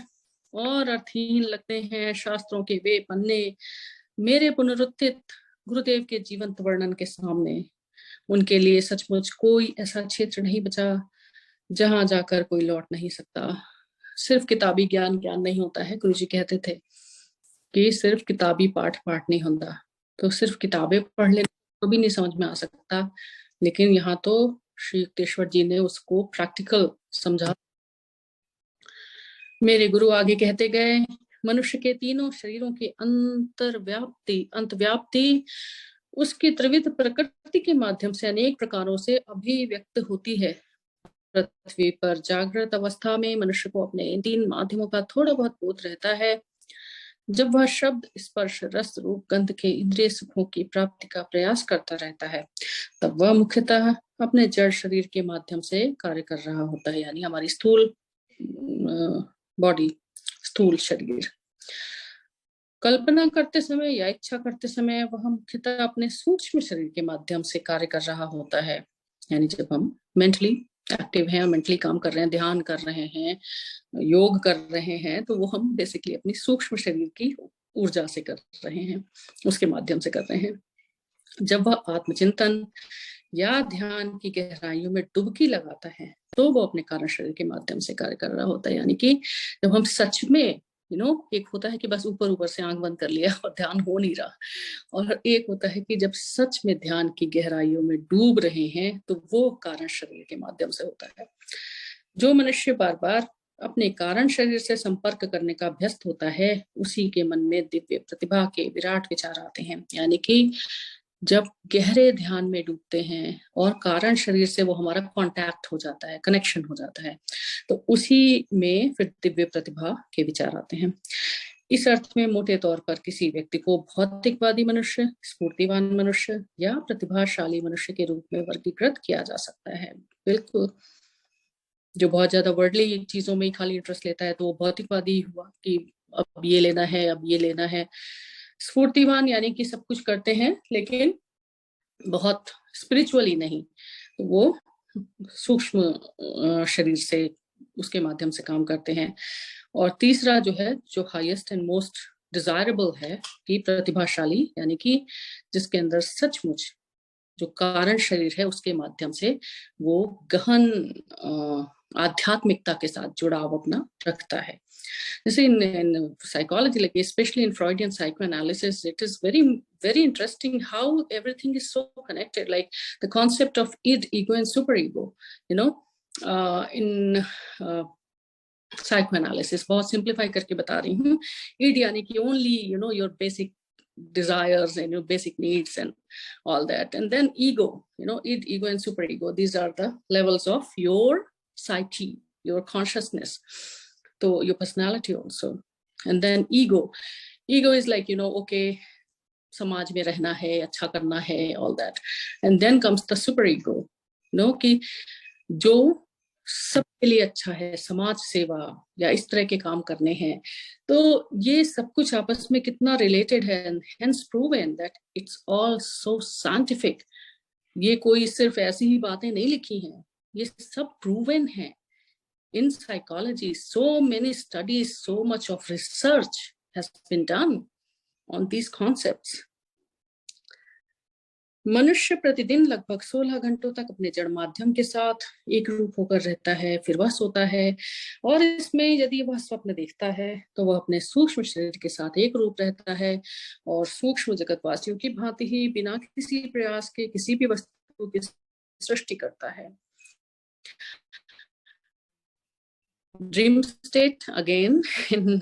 और अर्थहीन लगते हैं शास्त्रों के वे पन्ने मेरे पुनरुत्थित गुरुदेव के जीवंत वर्णन के सामने। उनके लिए सचमुच कोई ऐसा क्षेत्र नहीं बचा जहां जाकर कोई लौट नहीं सकता। सिर्फ किताबी ज्ञान ज्ञान नहीं होता है, गुरु जी कहते थे कि सिर्फ किताबी पाठ पाठ नहीं होता। तो सिर्फ किताबें पढ़ लेने तो भी नहीं समझ में आ सकता, लेकिन यहाँ तो श्री युक्तेश्वर जी ने उसको प्रैक्टिकल समझा। मेरे गुरु आगे कहते गए, मनुष्य के तीनों शरीरों की अंतव्याप्ति उसकी त्रिविध प्रकृति के माध्यम से अनेक प्रकारों से अभिव्यक्त होती है। पृथ्वी पर जागृत अवस्था में मनुष्य को अपने इन 3 माध्यमों का थोड़ा बहुत बोध रहता है। जब वह शब्द, स्पर्श, रस, रूप, गंध के इंद्रिय सुखों की प्राप्ति का प्रयास करता रहता है, तब वह मुख्यतः अपने जड़ शरीर के माध्यम से कार्य कर रहा होता है, यानी हमारी स्थूल बॉडी, स्थूल शरीर। कल्पना करते समय या इच्छा करते समय वह मुख्यतः अपने सूक्ष्म शरीर के माध्यम से कार्य कर रहा होता है। यानी जब हम मेंटली एक्टिव हैं, मेंटली काम कर रहे हैं, ध्यान कर रहे हैं, योग कर रहे हैं, तो वो हम बेसिकली अपनी सूक्ष्म शरीर की ऊर्जा से कर रहे हैं, उसके माध्यम से कर रहे हैं। जब वह आत्मचिंतन या ध्यान की गहराइयों में डुबकी लगाता है तो वो अपने कारण शरीर के माध्यम से कार्य कर रहा होता है। यानी कि जब हम सच में एक होता है कि बस ऊपर ऊपर से आंख बंद कर लिया और ध्यान हो नहीं रहा, और एक होता है कि जब सच में ध्यान की गहराइयों में डूब रहे हैं तो वो कारण शरीर के माध्यम से होता है। जो मनुष्य बार बार अपने कारण शरीर से संपर्क करने का अभ्यस्त होता है, उसी के मन में दिव्य प्रतिभा के विराट विचार आते हैं। यानी कि जब गहरे ध्यान में डूबते हैं और कारण शरीर से वो हमारा कांटेक्ट हो जाता है, कनेक्शन हो जाता है, तो उसी में फिर दिव्य प्रतिभा के विचार आते हैं। इस अर्थ में मोटे तौर पर किसी व्यक्ति को भौतिकवादी मनुष्य, स्फूर्तिवान मनुष्य या प्रतिभाशाली मनुष्य के रूप में वर्गीकृत किया जा सकता है। बिल्कुल, जो बहुत ज्यादा वर्ल्डली चीजों में ही खाली इंटरेस्ट लेता है तो वो भौतिकवादी हुआ कि अब ये लेना है, अब ये लेना है। स्फूर्तिवान यानी कि सब कुछ करते हैं लेकिन बहुत स्पिरिचुअली नहीं, तो वो सूक्ष्म शरीर से उसके माध्यम से काम करते हैं। और तीसरा जो है, जो हाईएस्ट एंड मोस्ट डिजायरेबल है, कि प्रतिभाशाली, यानी कि जिसके अंदर सचमुच जो कारण शरीर है उसके माध्यम से वो गहन आध्यात्मिकता के साथ जुड़ाव अपना रखता है। जैसे in psychology, like specially in Freudian psychoanalysis, it is very very interesting how everything is so connected, like the concept of id, ego and super ego, you know, in psychoanalysis, बहुत सिंप्लीफाई करके बता रही हूँ। id यानी कि only your basic desires and your basic needs and all that, and then ego, id, ego and super ego, these are the levels of your psyche, your consciousness, so your personality also. And then ego is like, okay, समाज में रहना है, अच्छा करना है, all that. And then comes the super ego, कि जो सबके लिए अच्छा है, समाज सेवा या इस तरह के काम करने हैं। तो ये सब कुछ आपस में कितना रिलेटेड है, hence proven that it's all so scientific. ये कोई सिर्फ ऐसी ही बातें नहीं लिखी हैं, ये सब प्रूवन है in psychology. So many studies, so much of research has been done on these concepts. मनुष्य प्रतिदिन लगभग 16 घंटों तक अपने जड़ माध्यम के साथ एक रूप होकर रहता है, फिर वह सोता है, और इसमें यदि वह स्वप्न देखता है तो वह अपने सूक्ष्म शरीर के साथ एक रूप रहता है और सूक्ष्म जगतवासियों की भांति ही बिना किसी प्रयास के किसी भी वस्तु की सृष्टि करता है। Dream state, again, in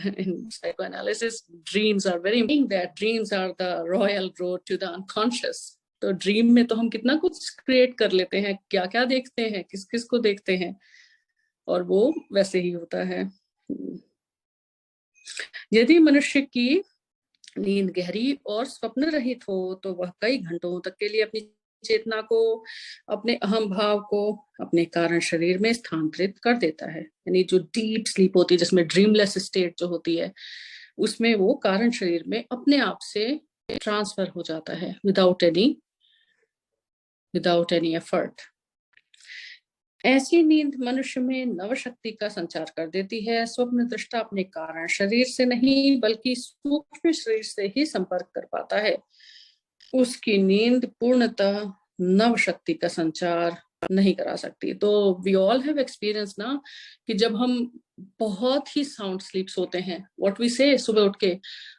psychoanalysis, dreams are very important, that dreams are the royal road to the unconscious. तो ड्रीम में तो हम कितना कुछ क्रिएट कर लेते हैं, क्या क्या देखते हैं, किस किस को देखते हैं, और वो वैसे ही होता है। यदि मनुष्य की नींद गहरी और स्वप्न रहित हो तो वह कई घंटों तक के लिए अपनी चेतना को, अपने अहम भाव को अपने कारण शरीर में स्थानांतरित कर देता है। यानी जो डीप स्लीप होती है, जिसमें ड्रीमलेस स्टेट जो होती है, उसमें वो कारण शरीर में अपने आप से ट्रांसफर हो जाता है विदाउट एनी एफर्ट। ऐसी नींद मनुष्य में नव शक्ति का संचार कर देती है। स्वप्न दृष्टा अपने कारण शरीर से नहीं बल्कि सूक्ष्म शरीर से ही संपर्क कर पाता है। उसकी नींद पूर्णतः नव शक्ति का संचार नहीं करा सकती। तो वी ऑल हैव एक्सपीरियंस ना, कि जब हम बहुत ही साउंड स्लीप सोते हैं, व्हाट वी से, सुबह उठ के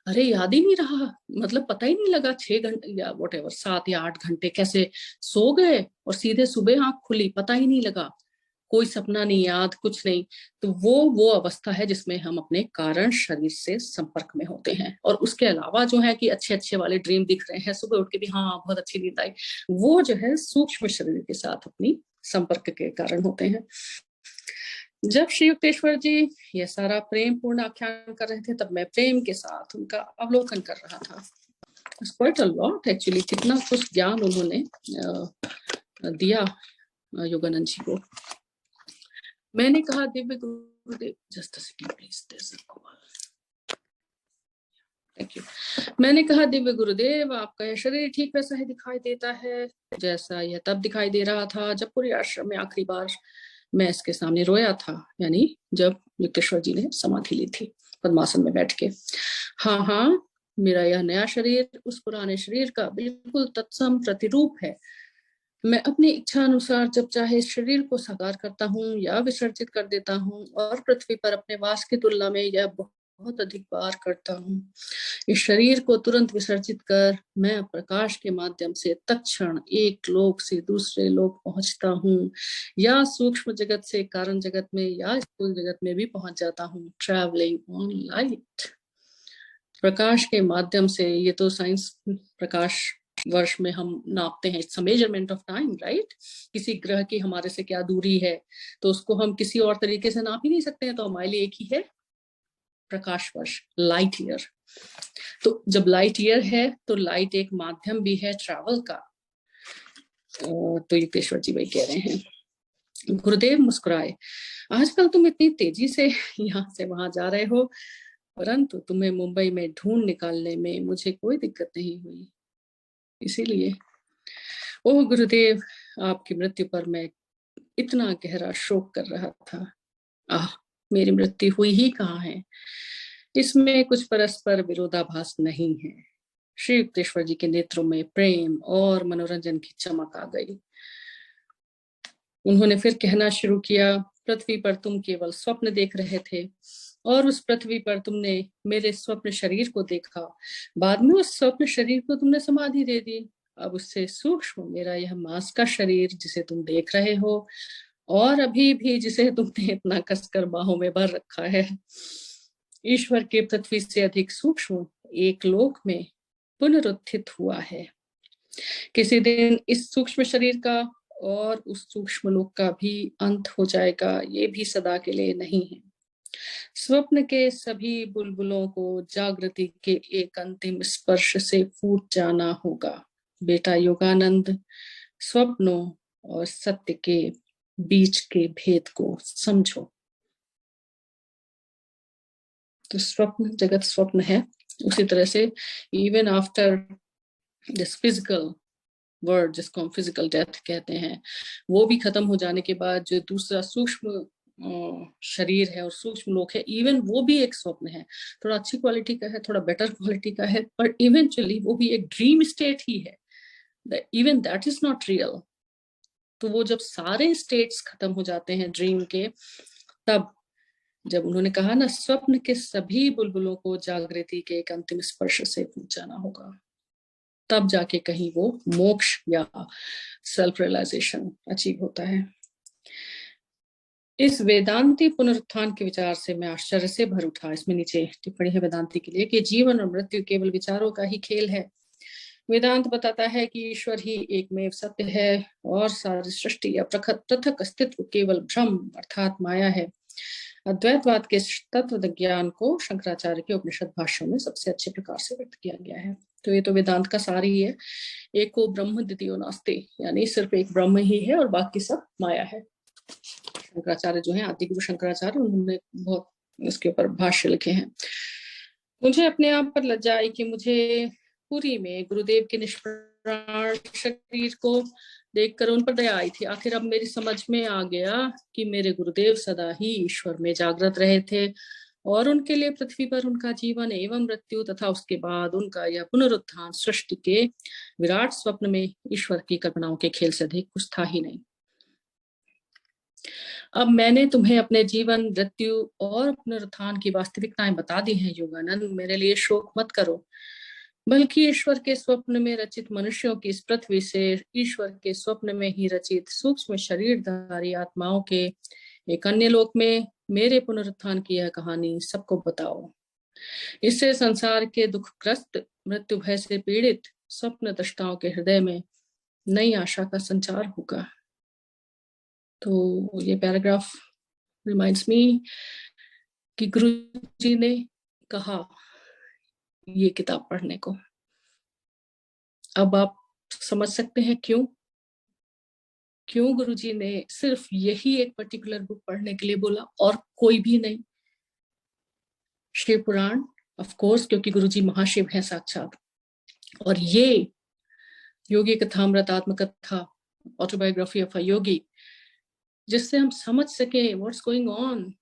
अरे याद ही नहीं रहा, मतलब पता ही नहीं लगा 6 घंटे या व्हाटएवर 7 या 8 घंटे कैसे सो गए और सीधे सुबह आंख खुली, पता ही नहीं लगा, कोई सपना नहीं याद, कुछ नहीं। तो वो अवस्था है जिसमें हम अपने कारण शरीर से संपर्क में होते हैं। और उसके अलावा जो है कि अच्छे अच्छे वाले ड्रीम दिख रहे हैं, सुबह उठ के भी हाँ बहुत अच्छी नींद आई, वो जो है सूक्ष्म शरीर के साथ अपनी संपर्क के कारण होते हैं। जब श्री युक्तेश्वर जी ये सारा प्रेम पूर्ण आख्यान कर रहे थे, तब मैं प्रेम के साथ उनका अवलोकन कर रहा था। क्वाइट अ लॉट एक्चुअली, कितना कुछ ज्ञान उन्होंने दिया योगानंद जी को। मैंने कहा Divya Gurudev, just a second please, there a call, thank you. मैंने कहा दिव्य गुरुदेव, आपका यह शरीर ठीक वैसा ही दिखाई देता है जैसा यह तब दिखाई दे रहा था जब पूरी आश्रम में आखिरी बार मैं इसके सामने रोया था, यानी जब युक्तेश्वर जी ने समाधि ली थी पद्मासन में बैठ के। हाँ, मेरा यह नया शरीर उस पुराने शरीर का बिल्कुल तत्सम प्रतिरूप है। मैं अपनी इच्छा अनुसार जब चाहे इस शरीर को साकार करता हूँ या विसर्जित कर देता हूँ, और पृथ्वी पर अपने वास की तुलना में यह बहुत अधिक बार करता हूँ। इस शरीर को तुरंत विसर्जित कर मैं प्रकाश के माध्यम से तत्क्षण एक लोक से दूसरे लोक पहुंचता हूँ, या सूक्ष्म जगत से कारण जगत में या स्थूल जगत में भी पहुंच जाता हूँ, ट्रैवलिंग ऑन लाइट। प्रकाश के माध्यम से, ये तो साइंस प्रकाश वर्ष में हम नापते हैं, it's a measurement of time, right. किसी ग्रह की हमारे से क्या दूरी है, तो उसको हम किसी और तरीके से नाप ही नहीं सकते हैं, तो हमारे लिए एक ही है प्रकाश वर्ष, लाइट ईयर। तो जब लाइट ईयर है तो लाइट एक माध्यम भी है ट्रैवल का। तो युक्तेश्वर जी भाई कह रहे हैं, गुरुदेव मुस्कुराए, आजकल तुम इतनी तेजी से यहाँ से वहां जा रहे हो, परंतु तुम्हें मुंबई में ढूंढ निकालने में मुझे कोई दिक्कत नहीं हुई, इसीलिए। ओह गुरुदेव, आपकी मृत्यु पर मैं इतना गहरा शोक कर रहा था। मेरी मृत्यु हुई ही कहाँ है, इसमें कुछ परस्पर विरोधाभास नहीं है। श्री युक्तेश्वर जी के नेत्रों में प्रेम और मनोरंजन की चमक आ गई। उन्होंने फिर कहना शुरू किया, पृथ्वी पर तुम केवल स्वप्न देख रहे थे और उस पृथ्वी पर तुमने मेरे स्वप्न शरीर को देखा। बाद में उस स्वप्न शरीर को तुमने समाधि दे दी। अब उससे सूक्ष्म मेरा यह मांस का शरीर जिसे तुम देख रहे हो और अभी भी जिसे तुमने इतना कसकर बाहों में भर रखा है, ईश्वर के पृथ्वी से अधिक सूक्ष्म एक लोक में पुनरुत्थित हुआ है। किसी दिन इस सूक्ष्म शरीर का और उस सूक्ष्म लोक का भी अंत हो जाएगा, ये भी सदा के लिए नहीं है। स्वप्न के सभी बुलबुलों को जागृति के एक अंतिम स्पर्श से फूट जाना होगा। बेटा योगानंद, स्वप्नों और सत्य के बीच के भेद को समझो। तो स्वप्न, जगत स्वप्न है। उसी तरह से even after this physical word, जिसको हम फिजिकल डेथ कहते हैं, वो भी खत्म हो जाने के बाद जो दूसरा सूक्ष्म शरीर है और सूक्ष्म लोक है, इवन वो भी एक स्वप्न है। थोड़ा अच्छी क्वालिटी का है, थोड़ा बेटर क्वालिटी का है, पर इवेंचुअली वो भी एक ड्रीम स्टेट ही है। Even that is not real. तो वो जब सारे स्टेट्स खत्म हो जाते हैं ड्रीम के, तब जब उन्होंने कहा ना, स्वप्न के सभी बुलबुलों को जागृति के एक अंतिम स्पर्श से फूट जाना होगा, तब जाके कहीं वो मोक्ष या सेल्फ रियलाइजेशन अचीव होता है। इस वेदांती पुनरुत्थान के विचार से मैं आश्चर्य से भर उठा। इसमें नीचे टिप्पणी है वेदांती के लिए कि जीवन और मृत्यु केवल विचारों का ही खेल है। वेदांत बताता है कि ईश्वर ही एकमेव सत्य है और सारी सृष्टि या पृथक अस्तित्व केवल भ्रम अर्थात माया है। अद्वैतवाद के तत्व ज्ञान को शंकराचार्य के उपनिषद भाष्यों में सबसे अच्छे प्रकार से व्यक्त किया गया है। तो ये तो वेदांत का सार ही है, एको ब्रह्म द्वितीयो नास्ति, यानी सिर्फ एक ब्रह्म ही है और बाकी सब माया है। शंकराचार्य जो है, आदि गुरु शंकराचार्य, उन्होंने बहुत इसके ऊपर भाष्य लिखे हैं। मुझे अपने आप पर लज्जा आई कि मुझे पुरी में गुरुदेव के निष्प्राण शरीर को देखकर उन पर दया आई थी। आखिर अब मेरी समझ में आ गया कि मेरे गुरुदेव सदा ही ईश्वर में जागृत रहे थे और उनके लिए पृथ्वी पर उनका जीवन एवं मृत्यु तथा उसके बाद उनका यह पुनरुत्थान सृष्टि के विराट स्वप्न में ईश्वर की कल्पनाओं के खेल से अधिक कुछ था ही नहीं। अब मैंने तुम्हें अपने जीवन, मृत्यु और पुनरुत्थान की वास्तविकताएं बता दी हैं योगानंद। मेरे लिए शोक मत करो, बल्कि ईश्वर के स्वप्न में रचित मनुष्यों की इस पृथ्वी से ईश्वर के स्वप्न में ही रचित सूक्ष्म शरीरधारी आत्माओं के एक अन्य लोक में मेरे पुनरुत्थान की यह कहानी सबको बताओ। इससे संसार के दुखग्रस्त, मृत्यु भय से पीड़ित स्वप्न दृष्टाओं के हृदय में नई आशा का संचार होगा। तो ये पैराग्राफ रिमाइंड्स मी कि गुरु जी ने कहा ये किताब पढ़ने को। अब आप समझ सकते हैं क्यों गुरुजी ने सिर्फ यही एक पर्टिकुलर बुक पढ़ने के लिए बोला और कोई भी नहीं। शिव पुराण, ऑफ कोर्स, क्योंकि गुरुजी महाशिव हैं साक्षात, और ये योगी कथामृत आत्मकथा, ऑटोबायोग्राफी ऑफ अ योगी, जिससे हम समझ सके व्हाट्स गोइंग ऑन,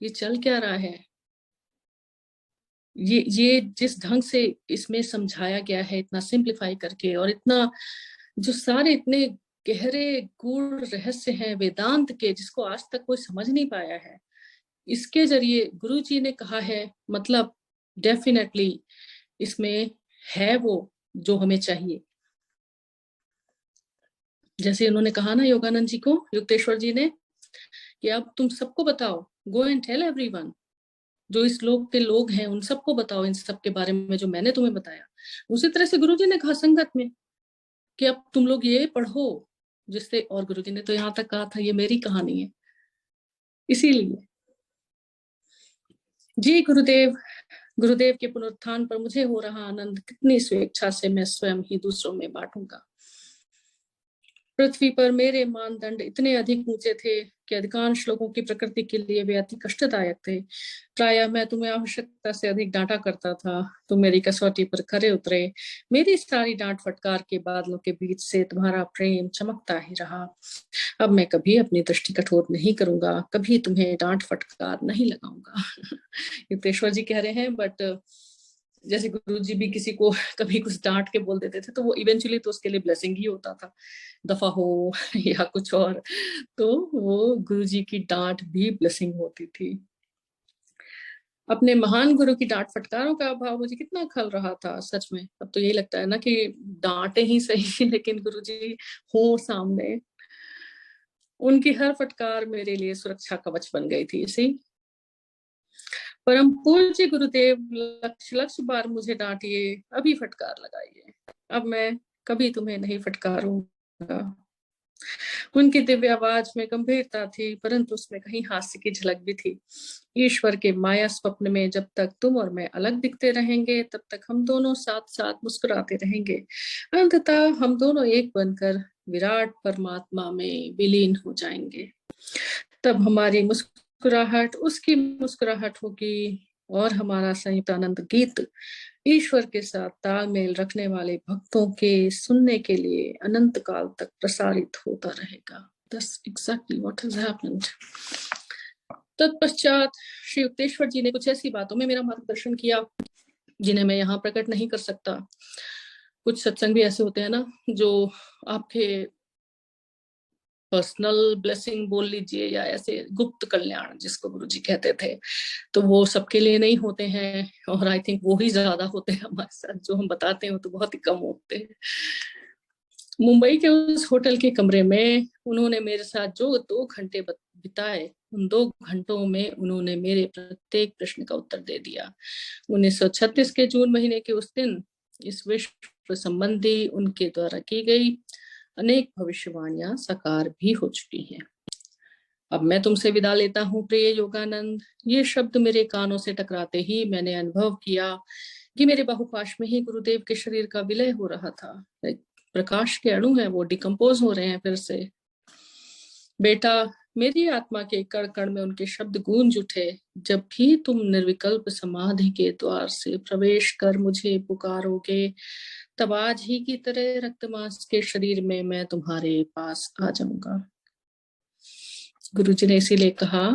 ये चल क्या रहा है। ये जिस ढंग से इसमें समझाया गया है, इतना सिंप्लीफाई करके, और इतना जो सारे इतने गहरे गूढ़ रहस्य हैं वेदांत के, जिसको आज तक कोई समझ नहीं पाया है, इसके जरिए गुरु जी ने कहा है, मतलब डेफिनेटली इसमें है वो जो हमें चाहिए। जैसे उन्होंने कहा ना योगानंद जी को, युक्तेश्वर जी ने, कि अब तुम सबको बताओ, गो एंड टेल एवरीवन, जो इस लोक के लोग हैं उन सबको बताओ इन सब के बारे में जो मैंने तुम्हें बताया। उसी तरह से गुरु जी ने कहा संगत में कि अब तुम लोग ये पढ़ो, जिससे, और गुरु जी ने तो यहाँ तक कहा था ये मेरी कहानी है। इसीलिए जी गुरुदेव के पुनरुत्थान पर मुझे हो रहा आनंद कितनी स्वेच्छा से मैं स्वयं ही दूसरों में बांटूंगा। पृथ्वी पर मेरे मानदंड इतने अधिक ऊंचे थे कि अधिकांश लोगों की प्रकृति के लिए वे अति कष्टदायक थे। प्रायः मैं तुम्हें आवश्यकता से अधिक डांटा करता था, तुम मेरी कसौटी पर खरे उतरे। मेरी सारी डांट फटकार के बादलों के बीच से तुम्हारा प्रेम चमकता ही रहा। अब मैं कभी अपनी दृष्टि कठोर नहीं करूंगा, कभी तुम्हें डांट फटकार नहीं लगाऊंगा। युक्तेश्वर जी कह रहे हैं, बट जैसे गुरुजी भी किसी को कभी कुछ डांट के बोल देते थे तो वो इवेंचुअली तो उसके लिए ब्लेसिंग ही होता था, दफा हो या कुछ और, तो वो गुरुजी की डांट भी ब्लेसिंग होती थी। अपने महान गुरु की डांट फटकारों का अभाव मुझे कितना खल रहा था सच में। अब तो यही लगता है ना कि डांटे ही सही लेकिन गुरुजी हो सामने, उनकी हर फटकार मेरे लिए सुरक्षा कवच बन गई थी। इसी परम पूज्य गुरुदेव लक्ष लक्ष बार मुझे डांटिए, अभी फटकार लगाइए, अब मैं कभी तुम्हें नहीं फटकारूंगा। उनकी दिव्य आवाज में गंभीरता थी परंतु उसमें कहीं हास्य की झलक भी थी। ईश्वर के माया स्वप्न में जब तक तुम और मैं अलग दिखते रहेंगे तब तक हम दोनों साथ साथ मुस्कुराते रहेंगे। अंततः हम दोनों एक बनकर विराट परमात्मा में विलीन हो जाएंगे। तब हमारी मुस्कुराहट उसकी मुस्कुराहट होगी और हमारा संयुक्त आनंद गीत ईश्वर के साथ तालमेल रखने वाले भक्तों के सुनने के लिए अनंत काल तक प्रसारित होता रहेगा। That's exactly what has happened. तत्पश्चात श्री युक्तेश्वर जी ने कुछ ऐसी बातों में मेरा मार्गदर्शन किया जिन्हें मैं यहाँ प्रकट नहीं कर सकता। कुछ सत्संग भी ऐसे होते हैं ना जो आपके पर्सनल ब्लेसिंग बोल लीजिए या ऐसे गुप्त कल्याण जिसको गुरुजी कहते थे, तो वो सबके लिए नहीं होते हैं और आई थिंक वो ही ज्यादा होते हैं हमारे साथ, जो हम बताते हैं तो बहुत ही कम होते हैं। मुंबई के उस होटल के कमरे में उन्होंने मेरे साथ जो 2 घंटे बिताए, उन 2 घंटों में उन्होंने मेरे प्रत्येक प्रश्न का उत्तर दे दिया। 1936 के जून महीने के उस दिन इस विश्व संबंधी उनके द्वारा की गई अनेक भविष्यवाणियां साकार भी हो चुकी हैं। अब मैं तुमसे विदा लेता हूँ प्रिय योगानंद। ये शब्द मेरे कानों से टकराते ही मैंने अनुभव किया कि मेरे बाहुपाश में ही गुरुदेव के शरीर का विलय हो रहा था। प्रकाश के अणु हैं वो डिकम्पोज हो रहे हैं फिर से। बेटा, मेरी आत्मा के कण कण में उनके शब्द गूंज उठे, जब भी तुम निर्विकल्प समाधि के द्वार से प्रवेश कर मुझे पुकारोगे तब आज ही की तरह रक्तमांस के शरीर में मैं तुम्हारे पास आ जाऊंगा। गुरुजी ने इसीलिए कहा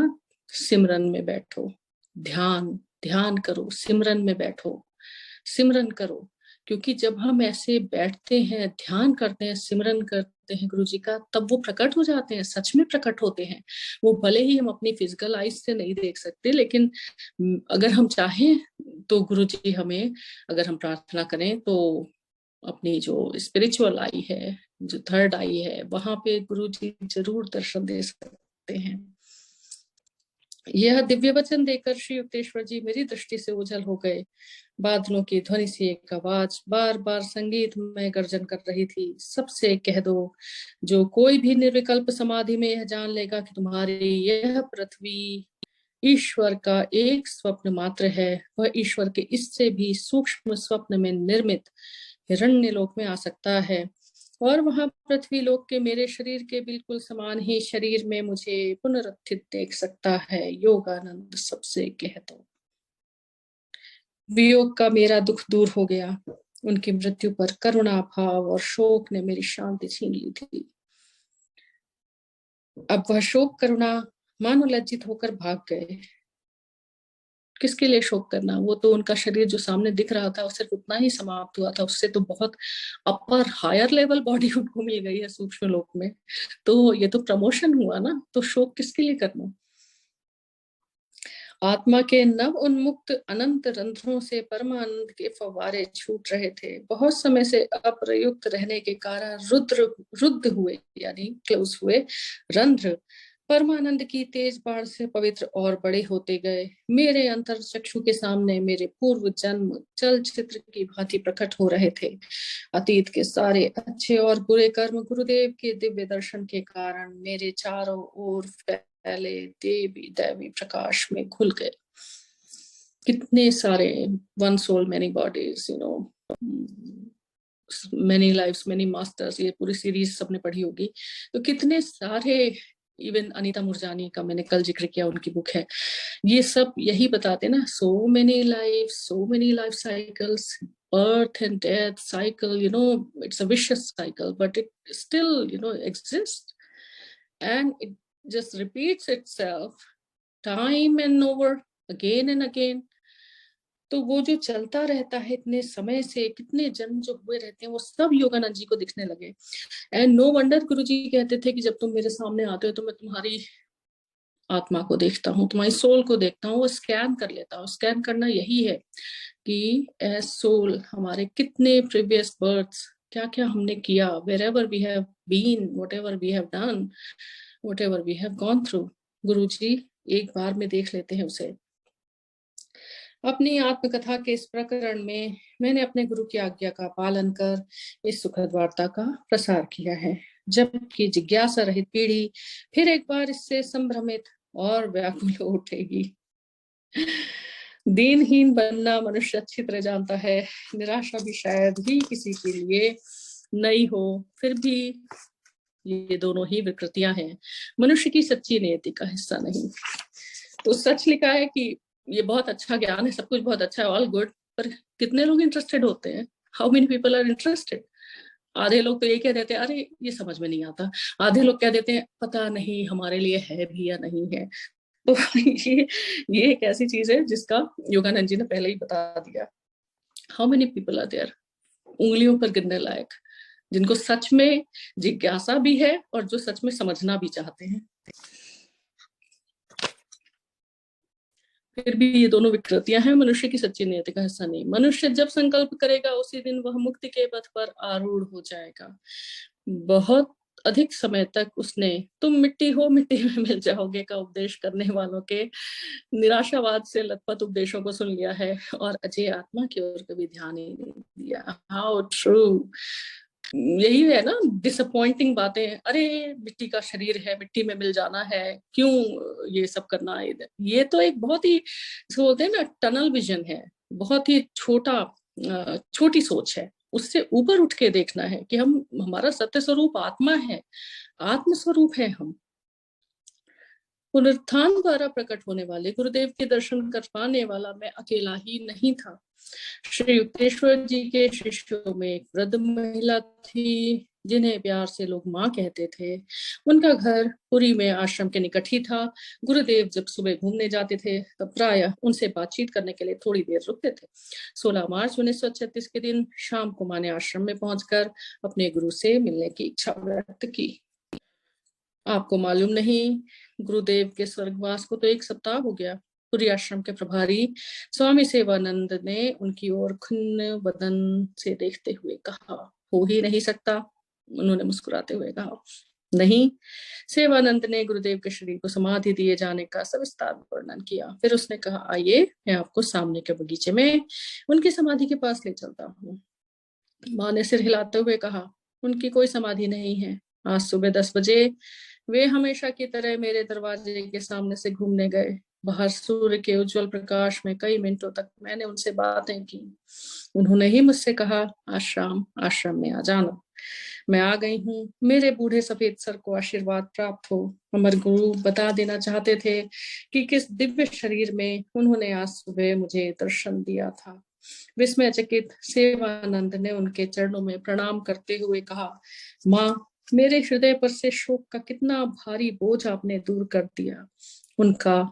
सिमरन में बैठो, ध्यान ध्यान करो, सिमरन में बैठो, सिमरन करो। क्योंकि जब हम ऐसे बैठते हैं, ध्यान करते हैं, सिमरन करते हैं गुरुजी का, तब वो प्रकट हो जाते हैं, सच में प्रकट होते हैं। वो भले ही हम अपनी फिजिकल आईज से नहीं देख सकते, लेकिन अगर हम चाहें तो गुरुजी हमें, अगर हम प्रार्थना करें तो अपनी जो स्पिरिचुअल आई है, जो थर्ड आई है, वहां पे गुरुजी जरूर दर्शन दे सकते हैं। यह दिव्य वचन देकर श्री युक्तेश्वर जी मेरी दृष्टि से ओझल हो गए। बादलों की ध्वनि सी एक आवाज बार बार संगीत में गर्जन कर रही थी, सबसे कह दो, जो कोई भी निर्विकल्प समाधि में यह जान लेगा कि तुम्हारी यह पृथ्वी ईश्वर का एक स्वप्न मात्र है, वह ईश्वर के इससे भी सूक्ष्म स्वप्न में निर्मित हिरण्य लोक में आ सकता है और वहां पृथ्वी लोक के मेरे शरीर के बिल्कुल समान ही शरीर में मुझे पुनरुत्थित देख सकता है। योगानंद सबसे कह दो। वियोग का मेरा दुख दूर हो गया। उनकी मृत्यु पर करुणा भाव और शोक ने मेरी शांति छीन ली थी। अब वह शोक करुणा मानो लज्जित होकर भाग गए। किसके लिए शोक करना, वो तो उनका शरीर जो सामने दिख रहा था सिर्फ उतना ही समाप्त हुआ था, उससे तो बहुत अपर हायर लेवल बॉडी उनको मिल गई है सूक्ष्म लोक में, तो ये तो प्रमोशन हुआ ना, तो शोक किसके लिए करना। आत्मा के नव उन्मुक्त अनंत रंध्रों से परमानंद के फव्वारे छूट रहे थे। बहुत समय से अप्रयुक्त रहने के कारण रुद्ध हुए यानी क्लोज हुए रंध्र परमानंद की तेज बाढ़ से पवित्र और बड़े होते गए। मेरे अंतर चक्षु के सामने मेरे पूर्व जन्म चलचित्र की भांति प्रकट हो रहे थे। अतीत के सारे अच्छे और बुरे कर्म गुरुदेव के दिव्य दर्शन के कारण मेरे चारों ओर फैले देवी दैवी प्रकाश में खुल गए। कितने सारे one soul many bodies, you know, many lives many masters, ये पूरी सीरीज सबने पढ़ी होगी। तो कितने सारे, इवन अनीता मुरजानी का मैंने कल जिक्र किया, उनकी बुक है, ये सब यही बताते ना, so many life cycles, birth and death cycle, you know, it's a vicious cycle, but it still, you know, exists and it just repeats itself time and over again and again. तो वो जो चलता रहता है इतने समय से, कितने जन्म जो हुए रहते हैं, वो सब योगानंद जी को दिखने लगे। एंड नो वंडर गुरुजी कहते थे कि जब तुम मेरे सामने आते हो तो मैं तुम्हारी आत्मा को देखता हूँ, तुम्हारी सोल को देखता हूँ, वो स्कैन कर लेता हूँ। स्कैन करना यही है कि एज सोल हमारे कितने प्रीवियस बर्थ्स, क्या क्या हमने किया, wherever we have been, whatever we have done, whatever we have gone through, Guru ji एक बार में देख लेते हैं उसे। अपनी आत्मकथा के इस प्रकरण में मैंने अपने गुरु की आज्ञा का पालन कर इस सुखद वार्ता का प्रसार किया है, जबकि जिज्ञासा रहित पीढ़ी फिर एक बार इससे संभ्रमित और व्याकुल हो उठेगी। दीनहीन बनना मनुष्य अच्छी तरह जानता है, निराशा भी शायद ही किसी के लिए नई हो, फिर भी ये दोनों ही विकृतियां हैं, मनुष्य की सच्ची नियति का हिस्सा नहीं। तो सच लिखा है कि ये बहुत अच्छा ज्ञान है, सब कुछ बहुत अच्छा है, ऑल गुड, पर कितने लोग इंटरेस्टेड होते हैं? How many people are interested? आधे लोग तो ये कह देते हैं अरे ये समझ में नहीं आता, आधे लोग कह देते हैं पता नहीं हमारे लिए है भी या नहीं है। तो ये एक ऐसी चीज है जिसका योगानंद जी ने पहले ही बता दिया। How many people are there, उंगलियों पर गिनने लायक, जिनको सच में जिज्ञासा भी है और जो सच में समझना भी चाहते हैं। फिर भी ये दोनों विकृतियां हैं, मनुष्य की सच्ची नियति का हिस्सा नहीं। मनुष्य जब संकल्प करेगा उसी दिन वह मुक्ति के पथ पर आरूढ़ हो जाएगा। बहुत अधिक समय तक उसने तुम मिट्टी हो मिट्टी में मिल जाओगे का उपदेश करने वालों के निराशावाद से लथपथ उपदेशों को सुन लिया है और अजय आत्मा की ओर कभी ध्यान ही नहीं दिया। हाउ ट्रू, यही है ना डिसअपॉइंटिंग बातें, अरे मिट्टी का शरीर है, मिट्टी में मिल जाना है, क्यों ये सब करना है। ये तो एक बहुत ही इसको बोलते हैं ना टनल विजन है, बहुत ही छोटी सोच है। उससे ऊपर उठ के देखना है कि हम, हमारा सत्य स्वरूप आत्मा है, आत्म स्वरूप है हम। पुनरुत्थान द्वारा प्रकट होने वाले गुरुदेव के दर्शन कर पाने वाला मैं अकेला ही नहीं था। श्री युक्तेश्वर जी के शिष्यों में एक वृद्ध महिला थी जिन्हें प्यार से लोग माँ कहते थे। उनका घर पुरी में आश्रम के निकट ही था। गुरुदेव जब सुबह घूमने जाते थे तब प्रायः उनसे बातचीत करने के लिए थोड़ी देर रुकते थे। 16 मार्च 1936 के दिन शाम को माँ ने आश्रम में पहुंचकर अपने गुरु से मिलने की इच्छा व्यक्त की। आपको मालूम नहीं, गुरुदेव के स्वर्गवास को तो 1 सप्ताह हो गया। पुरी आश्रम के प्रभारी स्वामी सेवानंद ने उनकी ओर खिन्न बदन से देखते हुए कहा, हो ही नहीं सकता। उन्होंने मुस्कुराते हुए कहा, नहीं। सेवानंद ने गुरुदेव के शरीर को समाधि दिए जाने का सविस्तार वर्णन किया। फिर उसने कहा, आइए मैं आपको सामने के बगीचे में उनकी समाधि के पास ले चलता हूँ। माँ ने सिर हिलाते हुए कहा, उनकी कोई समाधि नहीं है। आज सुबह 10 बजे वे हमेशा की तरह मेरे दरवाजे के सामने से घूमने गए। बाहर सूर्य के उज्जवल प्रकाश में कई मिनटों तक मैंने उनसे बातें की। उन्होंने ही मुझसे कहा, आज शाम आश्रम में आ जाना। मैं आ गई हूँ। मेरे बूढ़े सफेद सर को आशीर्वाद प्राप्त हो। अमर गुरु बता देना चाहते थे कि किस दिव्य शरीर में उन्होंने आज सुबह मुझे दर्शन दिया था। विस्मयचकित सेवानंद ने उनके चरणों में प्रणाम करते हुए कहा, माँ, मेरे हृदय पर से शोक का कितना भारी बोझ आपने दूर कर दिया। उनका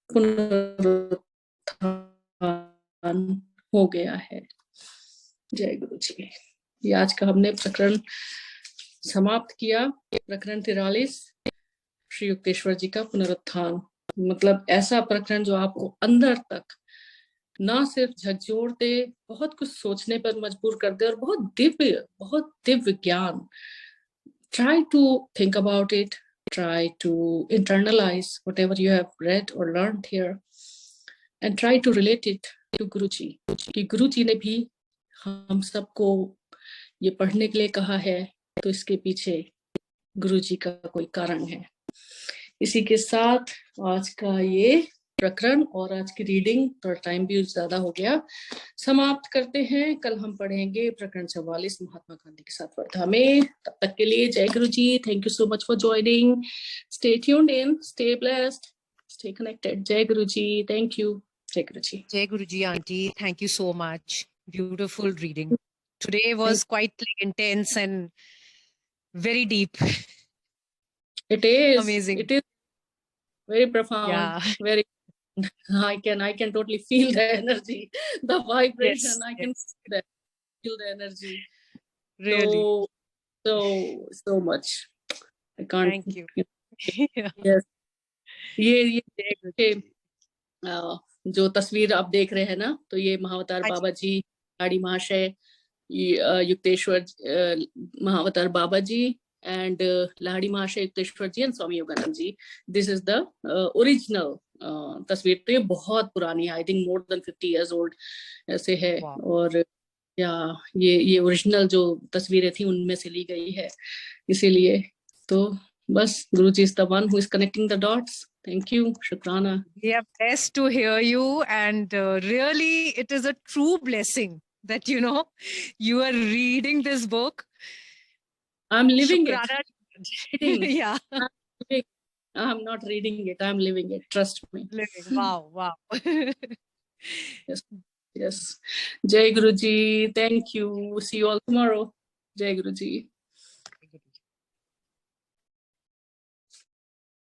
पुनरुत्थान हो गया है। जय गुरु जी। ये आज का हमने प्रकरण समाप्त किया। प्रकरण 43, श्री युक्तेश्वर जी का पुनरुत्थान। मतलब ऐसा प्रकरण जो आपको अंदर तक ना सिर्फ झकझोर दे, बहुत कुछ सोचने पर मजबूर कर दे, और बहुत दिव्य ज्ञान। Try to think about it. Try to internalize whatever you have read or learned here, and try to relate it to Guruji. कि गुरुजी ने भी हम सबको ये पढ़ने के लिए कहा है, तो इसके पीछे गुरुजी का कोई कारण है। इसी के साथ आज का ये प्रकरण और आज की रीडिंग, थोड़ा टाइम भी ज्यादा हो गया, समाप्त करते हैं। कल हम पढ़ेंगे प्रकरण 44, महात्मा गांधी के साथ वर्धा में। तब तक के लिए जय गुरु जी। Thank you so much for joining. Stay tuned in, stay blessed, stay connected. जय गुरु जी। Thank you. जय गुरु जी। Jai Guruji auntie, thank you so much. Beautiful reading. Today was quite intense and very deep. It is. Amazing. It is very profound. Yeah. Very. I can totally feel the energy, the vibration. Yes, I can yes, feel the energy. really. So much. I can't. Thank you. Yeah. Yes. ये Jai ये Guruji. जो तस्वीर आप देख रहे हैं ना, तो ये महावतार हाँ जी, बाबा जी, लाड़ी महाशय, युक्तेश्वर महावतार बाबा जी, and Lahiri Mahasaya, Yukteswar ji and Swami Yogananda ji. This is the original तस्वीर. तो ये बहुत पुरानी है, I think more than 50 years old ऐसे है. wow. और या ये ओरिजिनल जो तस्वीरें थी उनमें से ली गई है, इसीलिए. तो बस गुरुजी is the one who is connecting the dots. Thank you, शुक्राना. We are blessed to hear you, and really, it is a true blessing that you are reading this book. I'm living it. Shukrana. Reading. Yeah, I'm not reading it. I'm living it. Trust me. living. Wow, wow. Yes. Yes. Jai Guruji. Thank you. See you all tomorrow. Jai Guruji.